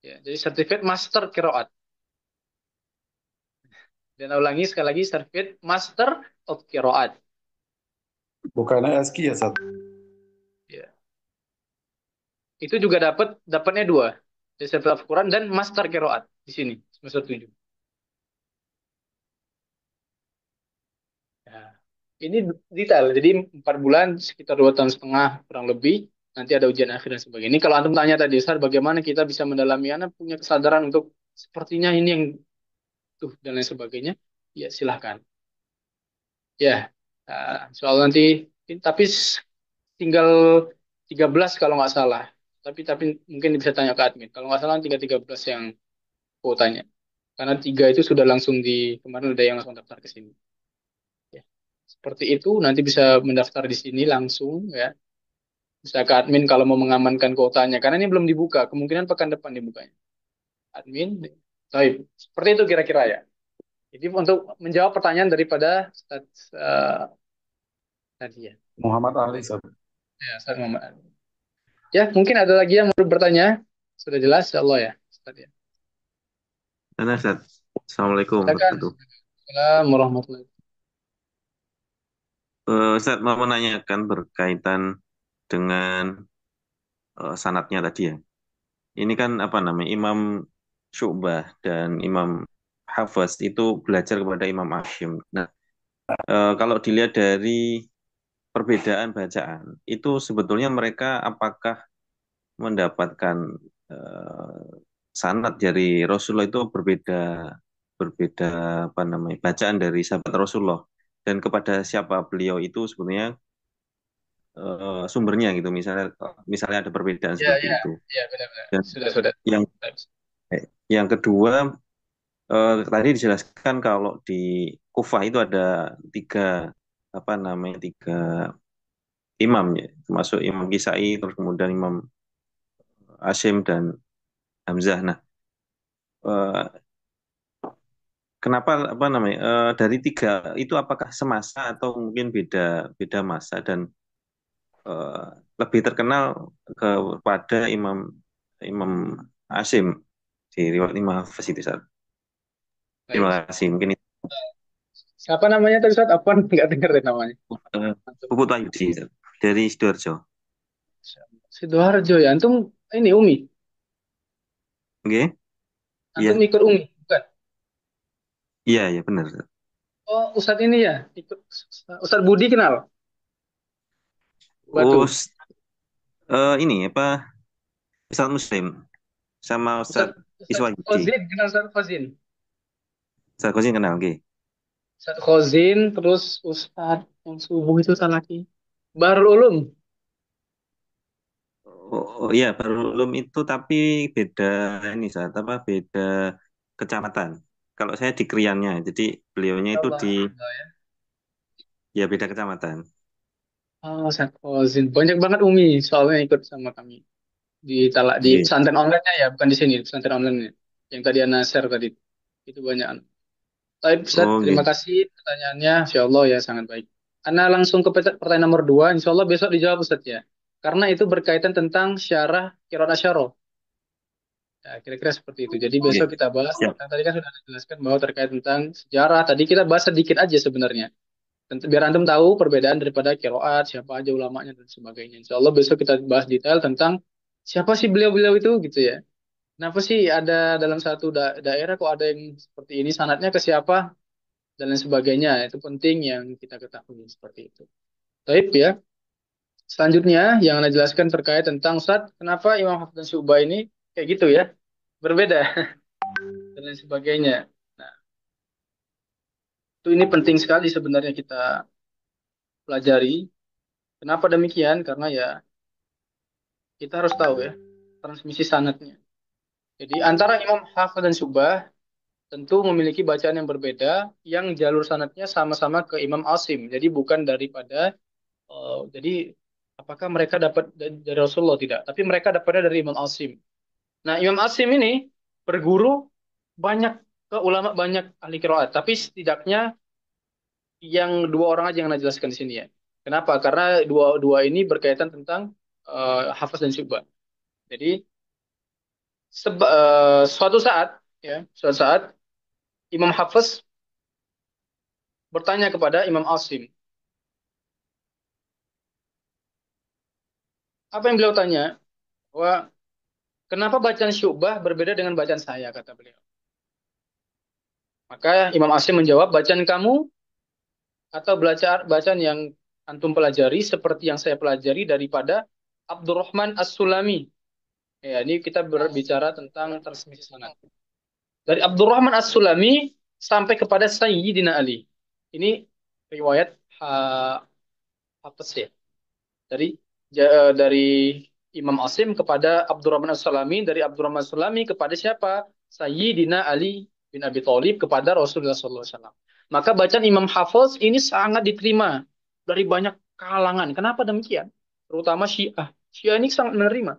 A: Ya, jadi Certificate Master Qiraat. Dan ulangi sekali lagi, Certificate Master of Qiraat.
B: Bukannya SQ ya, Sat?
A: Ya. Itu juga dapatnya dua. Jadi Certificate of Quran dan Master Qiraat di sini semester 7. Ya. Ini detail. Jadi 4 bulan sekitar 2 tahun setengah kurang lebih. Nanti ada ujian akhir dan sebagainya. Ini kalau antum tanya tadi, Ustaz, bagaimana kita bisa mendalami anak punya kesadaran untuk sepertinya ini yang tuh dan lain sebagainya. Ya silahkan. Ya, soal nanti tapi tinggal 13 kalau nggak salah. Tapi mungkin bisa tanya ke admin. Kalau nggak salah tinggal 13 yang kuotanya. Karena 3 itu sudah langsung kemarin ada yang langsung daftar ke sini. Ya. Seperti itu nanti bisa mendaftar di sini langsung ya. Bisa ke admin kalau mau mengamankan kuotanya. Karena ini belum dibuka. Kemungkinan pekan depan dibukanya. Admin. Baik. Seperti itu kira-kira ya. Jadi untuk menjawab pertanyaan daripada tadi ya.
B: Muhammad Ali, Sat.
A: Ya, Ustaz Muhammad. Ya, mungkin ada lagi yang mau bertanya. Sudah jelas, ya Allah ya. Ustaz, ya.
D: Halo, Ustaz. Assalamualaikum
A: Silakan.
D: warahmatullahi
A: Assalamualaikum warahmatullahi.
D: wabarakatuh. Ustaz mau menanyakan berkaitan dengan sanatnya tadi ya. Ini kan apa namanya Imam Syu'bah dan Imam Hafaz itu belajar kepada Imam Asyim. Nah, kalau dilihat dari perbedaan bacaan, itu sebetulnya mereka apakah mendapatkan eh, sanad dari Rasulullah itu berbeda berbeda apa namanya bacaan dari sahabat Rasulullah dan kepada siapa beliau itu sebenarnya sumbernya gitu misalnya misalnya ada perbedaan
A: Ya,
D: seperti
A: ya,
D: itu
A: ya, benar-benar.
D: dan
A: Sudah.
D: yang yang kedua tadi dijelaskan kalau di Kufah itu ada tiga apa namanya tiga imam ya termasuk Imam Kisai terus kemudian Imam Asyim dan Hamzah. Nah, eh, kenapa apa namanya dari tiga itu apakah semasa atau mungkin beda beda masa dan eh, lebih terkenal kepada Imam Imam Asim di riwayat Imam Hafiz itu Ustaz. Terima
A: Baik.
D: kasih. Mungkin itu
A: Siapa namanya tadi Ustaz? Apa nggak dengar deh namanya?
D: eh,
A: Antum.
D: Puput Ayudi Ustaz. Dari Sidoarjo.
A: Sidoarjo ya. Antum ini Umi.
D: Oke?
A: Antum
D: Iya,
A: ikut Umi, bukan?
D: iya, iya benar, Ustaz.
A: Oh, Ustadz ini ya. Ikut Ustadz Budi kenal? Batu.
D: Us ini apa Ustaz Muslim sama Ustaz
A: Ustadz
D: Iswayudi.
A: Khozin kenal Ustadz Khozin.
D: Ustaz Kosin kenal, oke.
A: Ustadz Khozin terus Ustadz yang subuh itu salah lagi. Bahrul Ulum.
D: Oh, iya, baru belum itu tapi beda ini saat apa beda kecamatan. Kalau saya di Kriannya, jadi beliaunya
A: Ya
D: itu
A: Allah.
D: di ya beda kecamatan.
A: Oh, Ustadz Khozin. Banyak banget Umi soalnya ikut sama kami. Di
D: Oke.
A: pesantren online-nya ya, bukan di sini, di pesantren online-nya. Yang tadi Ana share tadi. Itu banyak. Baik, Ustaz,
D: Oh,
A: terima
D: gitu.
A: kasih pertanyaannya. Insya Allah ya sangat baik. Ana langsung ke pertanyaan nomor 2. Insya Allah besok dijawab Ustaz ya. Karena itu berkaitan tentang syarah qiraat asyarah. Ya, kira-kira seperti itu. Jadi
D: Oke,
A: besok kita bahas.
D: siap.
A: Tadi kan sudah dijelaskan bahwa terkait tentang sejarah. Tadi kita bahas sedikit aja sebenarnya. Biar antum tahu perbedaan daripada qiraat, siapa aja ulamanya dan sebagainya. Insya Allah besok kita bahas detail tentang siapa sih beliau-beliau itu gitu ya. Kenapa sih ada dalam satu daerah kok ada yang seperti ini, sanadnya ke siapa dan lain sebagainya. Itu penting yang kita ketahui seperti itu. Baik ya. Selanjutnya yang Anda jelaskan terkait tentang Ustaz, kenapa Imam Hafiz dan Syu'bah ini kayak gitu ya, berbeda dan lain sebagainya. Nah, itu ini penting sekali sebenarnya kita pelajari. Kenapa demikian? Karena ya kita harus tahu ya transmisi sanadnya. Jadi antara Imam Hafiz dan Syu'bah tentu memiliki bacaan yang berbeda, yang jalur sanadnya sama-sama ke Imam Asim. Jadi bukan daripada jadi apakah mereka dapat dari Rasulullah tidak? Tapi mereka dapatnya dari Imam Asim. Nah, Imam Asim ini berguru banyak ke ulama, banyak ahli qiraat, tapi setidaknya yang dua orang aja yang Anda jelaskan di sini ya. Kenapa? Karena dua ini berkaitan tentang Hafiz dan Syu'bah. Jadi suatu saat ya, suatu saat Imam Hafiz bertanya kepada Imam Asim. Apa yang beliau tanya? Bahwa kenapa bacaan Syu'bah berbeda dengan bacaan saya, kata beliau. Maka Imam Asim menjawab, bacaan kamu atau bacaan yang antum pelajari seperti yang saya pelajari daripada Abdurrahman As-Sulami. Ya, ini kita berbicara tentang transmisi sanad. Dari Abdurrahman As-Sulami sampai kepada Sayyidina Ali. Ini riwayat Hafiz ya. Dari dari Imam Asim kepada Abdurrahman As-Sulami, dari Abdurrahman As-Sulami kepada siapa? Sayyidina Ali bin Abi Thalib kepada Rasulullah SAW. Maka bacaan Imam Hafiz ini sangat diterima dari banyak kalangan. Kenapa demikian? Terutama Syiah. Syiah ini sangat menerima.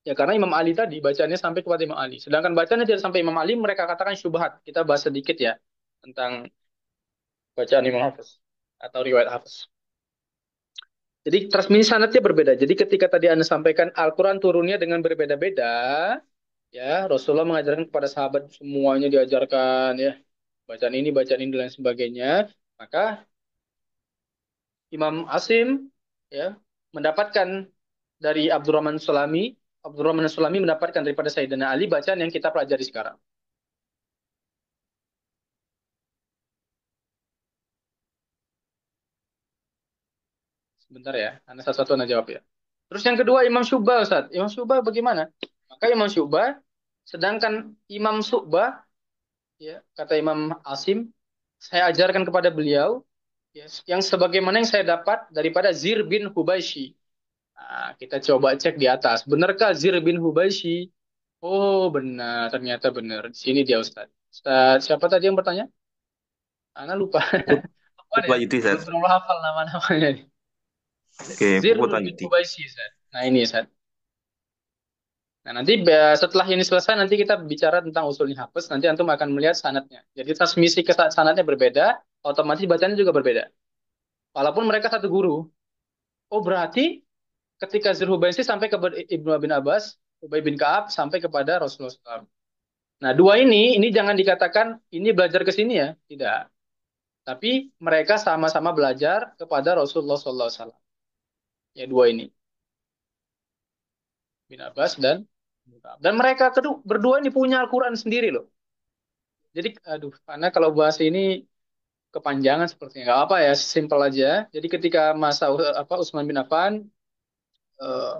A: Ya karena Imam Ali tadi bacanya sampai kepada Imam Ali. Sedangkan bacanya tidak sampai Imam Ali, mereka katakan syubhat. Kita bahas sedikit ya tentang bacaan Imam Hafiz atau riwayat Hafiz. Jadi transmisi sanadnya berbeda. Jadi ketika tadi Anda sampaikan Al-Quran turunnya dengan berbeda-beda, ya Rasulullah mengajarkan kepada sahabat semuanya diajarkan ya bacaan ini dan sebagainya. Maka Imam Asim ya mendapatkan dari Abdurrahman Sulami mendapatkan daripada Sayyidina Ali bacaan yang kita pelajari sekarang. Sebentar ya, Anda satu-satu Anda jawab ya. Terus yang kedua Imam Syu'bah Ustaz. Imam Syu'bah bagaimana? Maka Imam Syu'bah, sedangkan Imam Syu'bah ya, kata Imam Asim, saya ajarkan kepada beliau ya, yang sebagaimana yang saya dapat daripada Zir bin Hubayshi. Nah, kita coba cek di atas. Benarkah Zir bin Hubayshi? Oh, benar. Ternyata benar. Di sini dia Ustaz. Ustaz, siapa tadi yang bertanya? Ana lupa.
D: Put,
A: Apa nih?
D: Putwayudi,
A: Belum
D: Seth.
A: terlalu hafal nama-namanya.
D: Oke,
A: Zir bin
D: Putwayudi.
A: Hubayshi, Ustaz. Nah, ini Ustaz. Nah, nanti setelah ini selesai, nanti kita bicara tentang usulnya Hafiz. Nanti antum akan melihat sanadnya. Jadi transmisi ke sanadnya berbeda, otomatis bacanya juga berbeda. Walaupun mereka satu guru. Oh, berarti ketika Zulhubaisi sampai ke Ibnu bin Abbas, Ubay bin Ka'ab sampai kepada Rasulullah SAW. Nah, dua ini jangan dikatakan ini belajar ke sini ya, tidak. Tapi mereka sama-sama belajar kepada Rasulullah SAW. Ya, dua ini, bin Abbas dan mereka kedua berdua ini punya Al-Quran sendiri loh. Jadi, aduh, karena kalau bahas ini kepanjangan sepertinya nggak apa ya, simpel aja. Jadi ketika masa Utsman bin Affan, eh,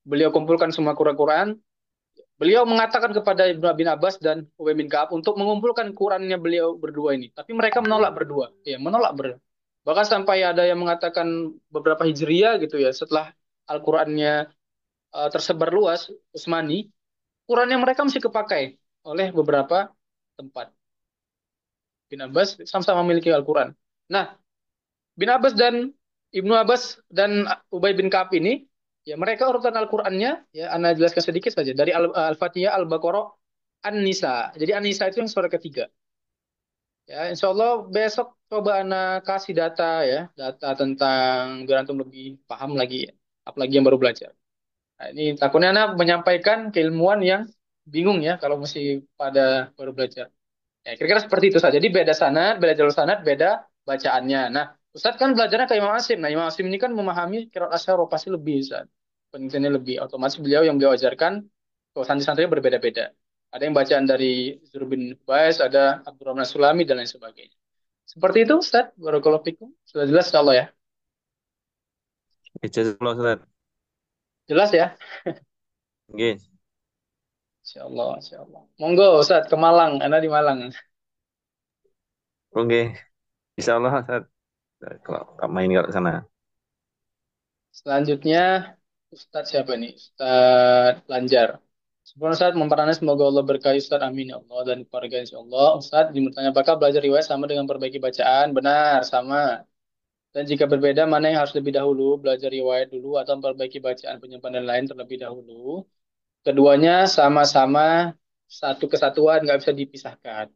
A: beliau kumpulkan semua Quran. Beliau mengatakan kepada Ibnu bin Abbas dan Ubay bin Ka'ab untuk mengumpulkan Qurannya beliau berdua ini. Tapi mereka menolak berdua. Ya, menolak berdua. Bahkan sampai ada yang mengatakan beberapa Hijriyah gitu ya, setelah Al-Qurannya tersebar luas, Utsmani, Qurannya mereka masih kepakai oleh beberapa tempat. Bin Abbas sama-sama memiliki Al-Quran. Nah, bin Abbas dan Ibnu Abbas dan Ubay bin Ka'ab ini, ya mereka urutan Al-Qur'annya, ya Anda jelaskan sedikit saja dari Al-Fatihah, Al-Baqarah, An-Nisa. Jadi An-Nisa itu yang surah ketiga. Ya, insya Allah besok coba anak kasih data ya, data tentang biar antum lebih paham lagi, ya. Apalagi yang baru belajar. Nah, ini takutnya anak menyampaikan keilmuan yang bingung ya kalau masih pada baru belajar. Ya, kira-kira seperti itu saja. Jadi beda sanad, beda jalur sanad, beda bacaannya. Nah, Ustadz kan belajarnya ke Imam Asim. Nah, Imam Asim ini kan memahami qiraat asyara pasti lebih, Ustadz. Penelitiannya lebih. Otomatis beliau yang beliau ajarkan, kalau santri-santrinya berbeda-beda. Ada yang bacaan dari Zuhr bin Bais, ada Abdurrahman Sulami, dan lain sebagainya. Seperti itu, Ustadz. Barakallahu fikum. Sudah jelas, insya Allah ya.
D: Jazakallah Ustaz.
A: Jelas ya?
D: Nggih.
A: Insya Allah, insya Allah. Monggo, Ustadz, ke Malang. Anda di Malang.
D: Oke. Insya Allah Ustaz. Kalau tak main kalau ke sana.
A: Selanjutnya, Ustadz siapa nih? Ustadz Lanjar. Sebelum Ustadz memperoleh semoga Allah berkahi Ustadz, amin ya Allah, dan keluarga insya Allah. Ustadz bertanya apakah belajar riwayat sama dengan perbaiki bacaan? Benar, sama. Dan jika berbeda, mana yang harus lebih dahulu? Belajar riwayat dulu atau memperbaiki bacaan penyimpanan lain terlebih dahulu? Keduanya sama-sama satu kesatuan, nggak bisa dipisahkan.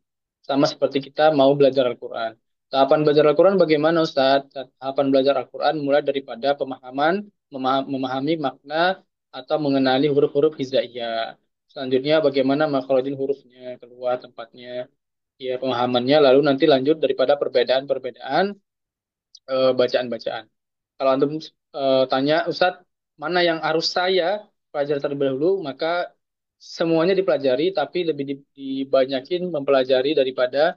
A: Sama seperti kita mau belajar Al-Quran. Tahapan belajar Al-Quran bagaimana Ustadz? Tahapan belajar Al-Quran mulai daripada pemahaman, memahami makna atau mengenali huruf-huruf hijaiyah. Selanjutnya bagaimana makhrajin hurufnya, keluar tempatnya, ya pemahamannya, lalu nanti lanjut daripada perbedaan-perbedaan bacaan-bacaan. Kalau antum tanya, Ustadz, mana yang harus saya pelajari terlebih dahulu, maka semuanya dipelajari, tapi lebih dibanyakin mempelajari daripada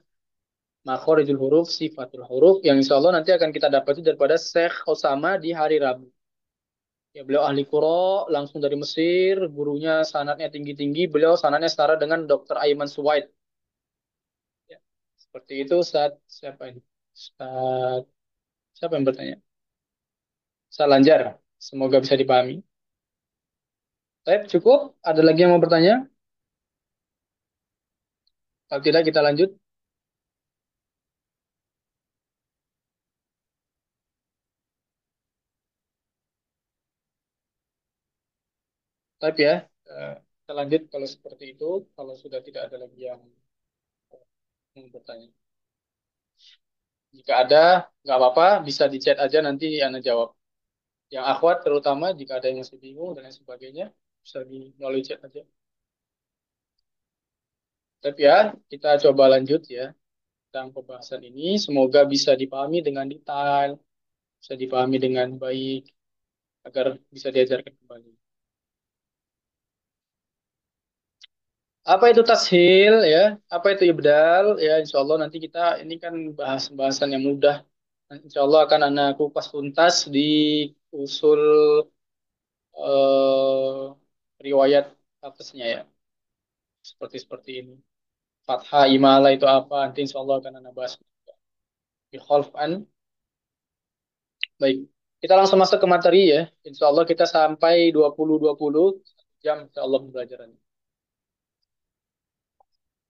A: makhorijul huruf, sifatul huruf, yang insya Allah nanti akan kita dapati daripada Syekh Osama di hari Rabu. Ya, beliau ahli Qura, langsung dari Mesir, gurunya sanadnya tinggi-tinggi, beliau sanadnya setara dengan Dr. Aiman Suwaid. Ya, seperti itu, Ustadz, siapa ini? Ustadz, siapa yang bertanya? Ustadz Lanjar, semoga bisa dipahami. Baik, cukup. Ada lagi yang mau bertanya? Kalau tidak, kita lanjut. Tapi ya, kita lanjut kalau seperti itu. Kalau sudah tidak ada lagi yang mau bertanya. Jika ada, nggak apa-apa, bisa di chat aja nanti Anda jawab. Yang akhwat terutama, jika ada yang masih bingung dan lain sebagainya, bisa di melalui chat aja. Tapi ya, kita coba lanjut ya tentang pembahasan ini. Semoga bisa dipahami dengan detail, bisa dipahami dengan baik, agar bisa diajarkan kembali. Apa itu tashil ya? Apa itu ibdal ya? Insya Allah nanti kita ini kan bahas bahasan yang mudah. Insya Allah akan anak kupas tuntas di usul eh, riwayat atasnya ya. Seperti seperti ini. Fathah imala itu apa? Nanti insya Allah akan anak bahas. Bi khalfan. Baik. Kita langsung masuk ke materi ya. Insya Allah kita sampai 20-20 jam insya Allah pembelajarannya.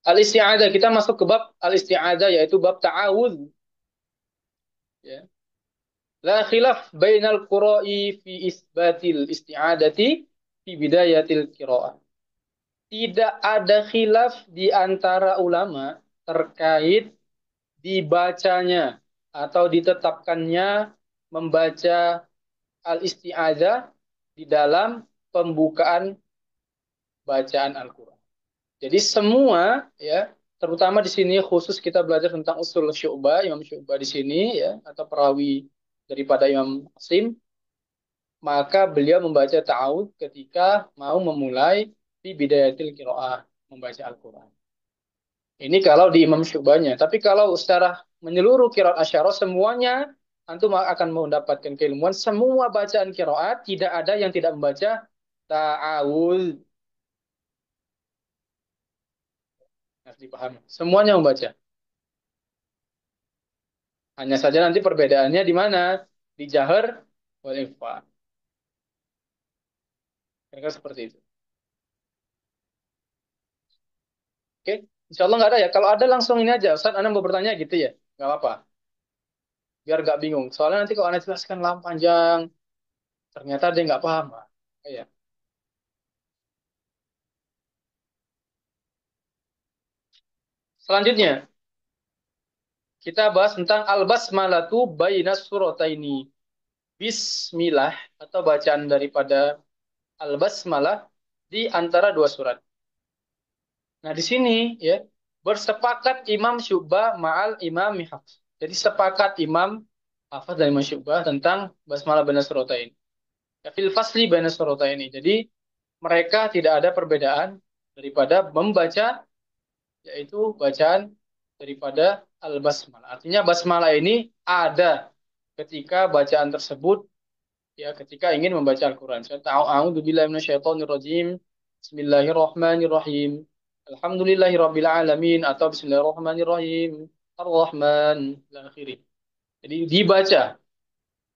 A: Al-isti'adah. Kita masuk ke bab al-isti'adah yaitu bab ta'awudz. Ya. La khilaf bainal qura'i fi isbatil isti'adati fi bidayatil qira'ah. Tidak ada khilaf di antara ulama terkait dibacanya atau ditetapkannya membaca al-isti'adzah di dalam pembukaan bacaan Al-Qur'an. Jadi semua ya, terutama di sini khusus kita belajar tentang usul Syu'bah, Imam Syu'bah di sini ya, atau perawi daripada Imam Asim, maka beliau membaca ta'awud ketika mau memulai di bidayatil qiraah, membaca Al-Quran. Ini kalau di Imam Syu'bahnya. Tapi kalau secara menyeluruh qiraat asyarah semuanya antum akan mendapatkan keilmuan semua bacaan qiraat tidak ada yang tidak membaca ta'awud. Harus dipahami. Semuanya membaca. Hanya saja nanti perbedaannya di mana? Di jahar wal ikhfa. Kira-kira seperti itu. Oke, insya Allah nggak ada ya. Kalau ada langsung ini aja. Ustaz, Anda mau bertanya gitu ya? Nggak apa-apa. Biar nggak bingung. Soalnya nanti kalau Anda jelaskan lama panjang, ternyata dia nggak paham. Iya. Selanjutnya, kita bahas tentang al-basmalatu bainas surataini. Bismillah atau bacaan daripada al-basmalah di antara dua surat. Nah, di sini ya bersepakat Imam Syu'bah ma'al Imam Hafs. Jadi sepakat Imam Hafs dan Imam Syu'bah tentang basmalah bainas surataini. Ya, fil fasli bainas surataini. Jadi mereka tidak ada perbedaan daripada membaca yaitu bacaan daripada al-basmalah. Artinya basmalah ini ada ketika bacaan tersebut ya ketika ingin membaca Al-Qur'an. Saya tahu a'udzubillahi minasyaitonirrajim. Bismillahirrahmanirrahim. Alhamdulillahirabbil alamin atau bismillahirrahmanirrahim. Ar-Rahman ila akhirih. Jadi dibaca.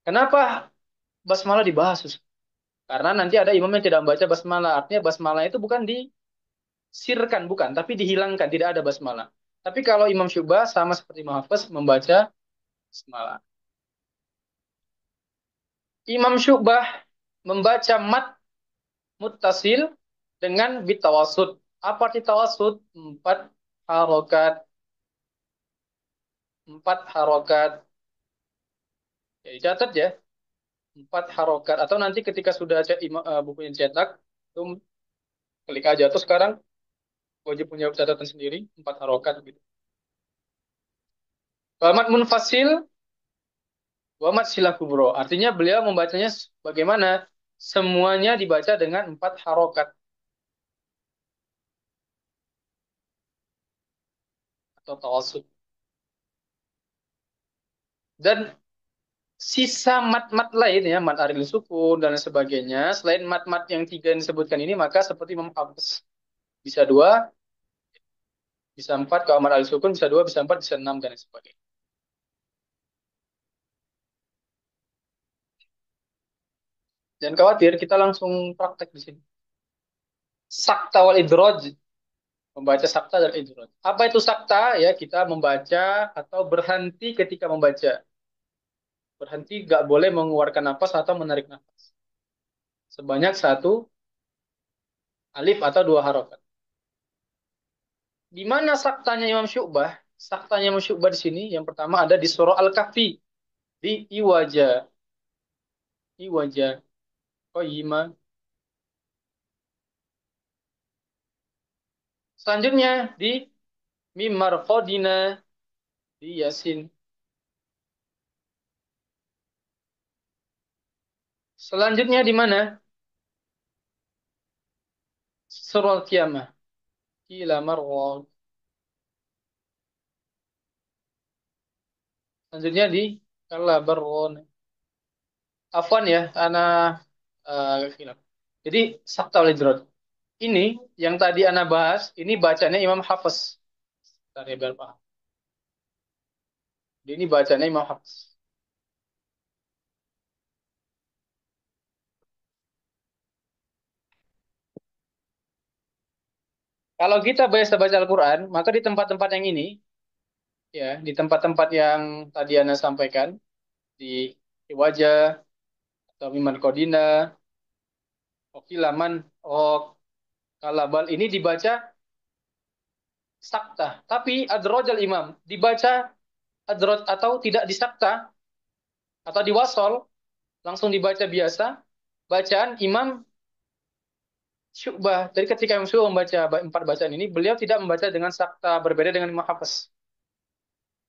A: Kenapa basmalah dibahas? Karena nanti ada imam yang tidak membaca basmalah. Artinya basmalah itu bukan disirkan, bukan, tapi dihilangkan, tidak ada basmalah. Tapi kalau Imam Syu'bah sama seperti Imam Hafiz membaca basmalah. Imam Syu'bah membaca mat muttasil dengan bitawasud. Apa arti tawasud? Harokat. Empat harokat. Ya, dicatat ya. Empat harokat. Atau nanti ketika sudah bukunya dicetak, itu klik aja. Terus sekarang wajib punya catatan sendiri. Empat harokat gitu. Mat munfasil, wamat silah kubro. Artinya beliau membacanya bagaimana? Semuanya dibaca dengan empat harokat. Atau tawasud. Dan sisa mat-mat lain ya, mat aril sukun dan sebagainya, selain mat-mat yang tiga yang disebutkan ini, maka seperti Imam Hafiz. Bisa dua, bisa empat, kalau mat aril sukun bisa dua, bisa empat, bisa enam, dan sebagainya. Dan khawatir, kita langsung praktek di sini. Sakta wal idroj, membaca sakta dan idroj. Apa itu sakta? Ya, kita membaca atau berhenti ketika membaca. Berhenti, nggak boleh mengeluarkan nafas atau menarik nafas. Sebanyak satu alif atau dua harokat. Di mana saktanya Imam Syu'bah? Saktanya Imam Syu'bah di sini yang pertama ada di surah Al-Kahfi, di iwaja, iwaja, qayyima. Selanjutnya di mim marqadina, di Yasin. Selanjutnya di mana? Surah Al-Qiyamah. Kila marwad. Selanjutnya di kala barron. Afwan ya, ana khilaf. Jadi sakta wal idroj. Ini yang tadi ana bahas, ini bacanya Imam Hafiz. Tadi biar paham. Ini bacanya Imam Hafiz. Kalau kita biasa baca Al-Quran, maka di tempat-tempat yang ini, ya, di tempat-tempat yang tadi Anda sampaikan, di wajah atau Miman Kodina, Okilaman, Ok, Kalabal, ini dibaca sakta. Tapi adrojal imam, dibaca adroj atau tidak disakta, atau diwasol, langsung dibaca biasa, bacaan imam Syu'bah. Jadi ketika Imam Syu'bah membaca empat bacaan ini, beliau tidak membaca dengan sakta, berbeda dengan Imam Hafiz.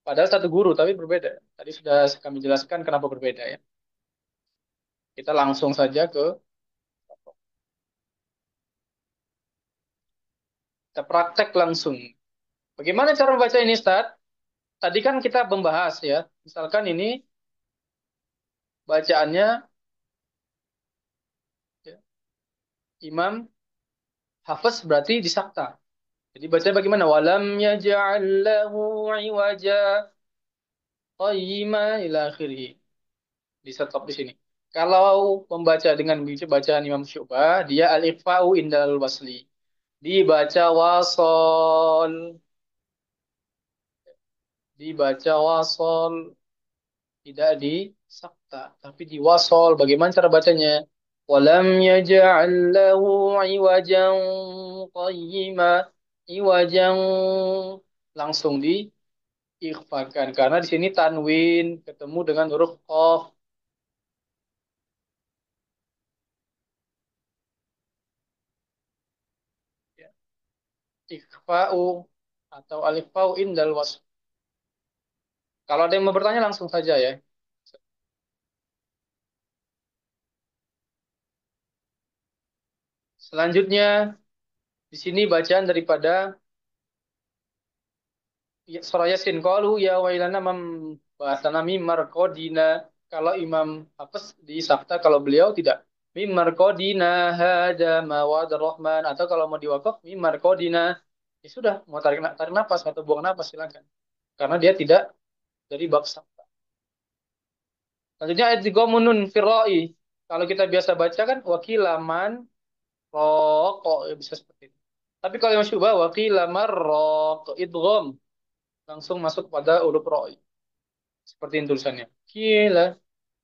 A: Padahal satu guru, tapi berbeda. Tadi sudah kami jelaskan kenapa berbeda ya. Kita langsung saja ke kita praktek langsung. Bagaimana cara membaca ini, Ustaz? Tadi kan kita membahas ya. Misalkan ini bacaannya ya, Imam Hafiz berarti disakta. Jadi baca bagaimana? Walam yaj'al lahu iwaja qayyima ila akhirih. Di stop di sini. Kalau membaca dengan bacaan Imam Syu'bah, dia al-ikhfa'u indal wasli. Dibaca wasol. Dibaca wasol. Tidak di sakta, tapi di wasol. Bagaimana cara bacanya? Walam yaj'al lahu iwajan qayyima. Iwajan langsung di ikhfakan karena di sini tanwin ketemu dengan huruf qaf. Ya. Ikhfa'u atau alifau indal wasf. Kalau ada yang mau bertanya langsung saja ya. Selanjutnya di sini bacaan daripada surah Yasin qalu ya wailana mam bahasana mim marqadina. Kalau Imam Hafiz di Sakta kalau beliau tidak mim marqadina hada mawad rahman atau kalau mau diwakaf mim marqadina ya sudah mau tarik nafas atau buang nafas silakan karena dia tidak dari bab Sakta. Selanjutnya ayat munun firrai. Kalau kita biasa baca kan wakilaman roko ya bisa seperti itu. Tapi kalau yang syubah wakilamar roko idgham langsung masuk pada huruf roi. Seperti ini tulisannya. Kila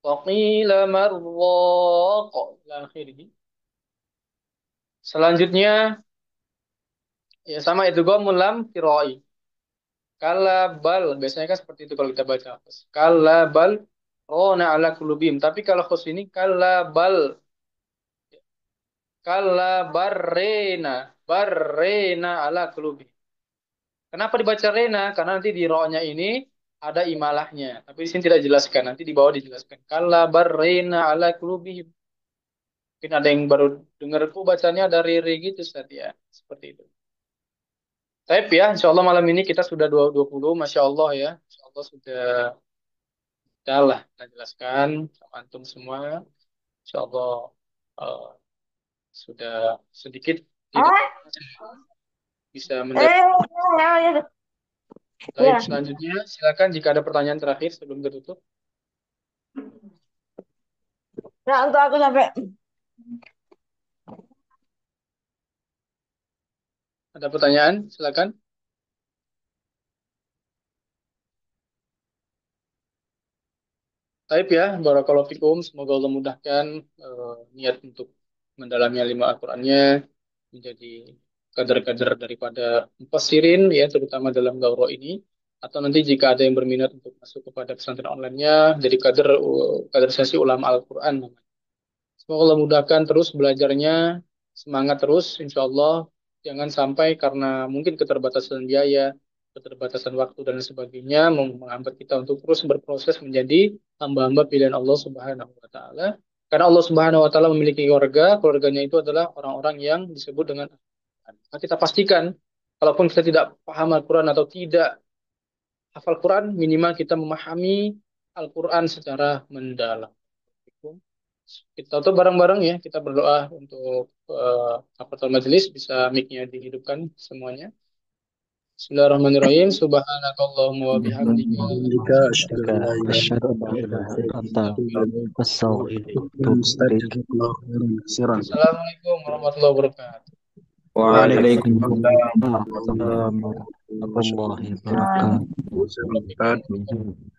A: waqila marraq ila akhirih. Selanjutnya ya sama itu gua mulam firoi. Kalabal biasanya kan seperti itu kalau kita baca. Kalabal rona ala kulubim. Tapi kalau khusus ini kalabarrena barrena ala kulubim. Kenapa dibaca rena? Karena nanti di ro-nya ini ada imalahnya. Tapi di sini tidak dijelaskan. Nanti di bawah dijelaskan. Kalabarrena ala kulubihim. Mungkin ada yang baru dengarku bacanya dari Riri gitu Ustaz ya. Seperti itu. Tapi ya, insya Allah malam ini kita sudah 20, Masya Allah ya. Insya Allah sudah lah kita jelaskan sama antum semua. Insya Allah eh, sudah sedikit tidak bisa mendapat. Baik,
C: Ya.
A: selanjutnya silakan jika ada pertanyaan terakhir sebelum tertutup.
C: Nah, untuk aku sampai
A: Ada pertanyaan? Silakan. Taib ya, barakallahu fikum. Semoga Allah mudahkan niat untuk mendalami lima Al-Qur'annya menjadi kader-kader daripada mufassirin ya, terutama dalam daurah ini. Atau nanti jika ada yang berminat untuk masuk kepada pesantren online-nya, jadi kaderisasi ulama Al-Qur'an. Semoga Allah mudahkan terus belajarnya, semangat terus, insya Allah. Jangan sampai karena mungkin keterbatasan biaya, keterbatasan waktu dan sebagainya menghambat kita untuk terus berproses menjadi hamba-hamba pilihan Allah Subhanahu wa taala. Karena Allah Subhanahu wa taala memiliki keluarga, keluarganya itu adalah orang-orang yang disebut dengan Al-Quran. Nah, kita pastikan kalaupun kita tidak paham Al-Quran atau tidak hafal Quran, minimal kita memahami Al-Quran secara mendalam. Kita tutup bareng-bareng ya. Kita berdoa untuk kafatul majelis bisa mic-nya dihidupkan semuanya. Bismillahirrahmanirrahim. Subhanakallahumma wa bihamdika.
B: بك أشهد أن لا إله
E: أشهد أن لا
B: إلا
E: إله إلا
B: أنت
E: أنت أستغفرك وأتوب
B: أستغفرك
E: إليك
B: جزاك الله خيرا كثيرا
A: Assalamualaikum warahmatullahi wabarakatuh.
E: وعليكم
B: السلام
E: السلام ورحمة الله وبركاته
B: وبركاته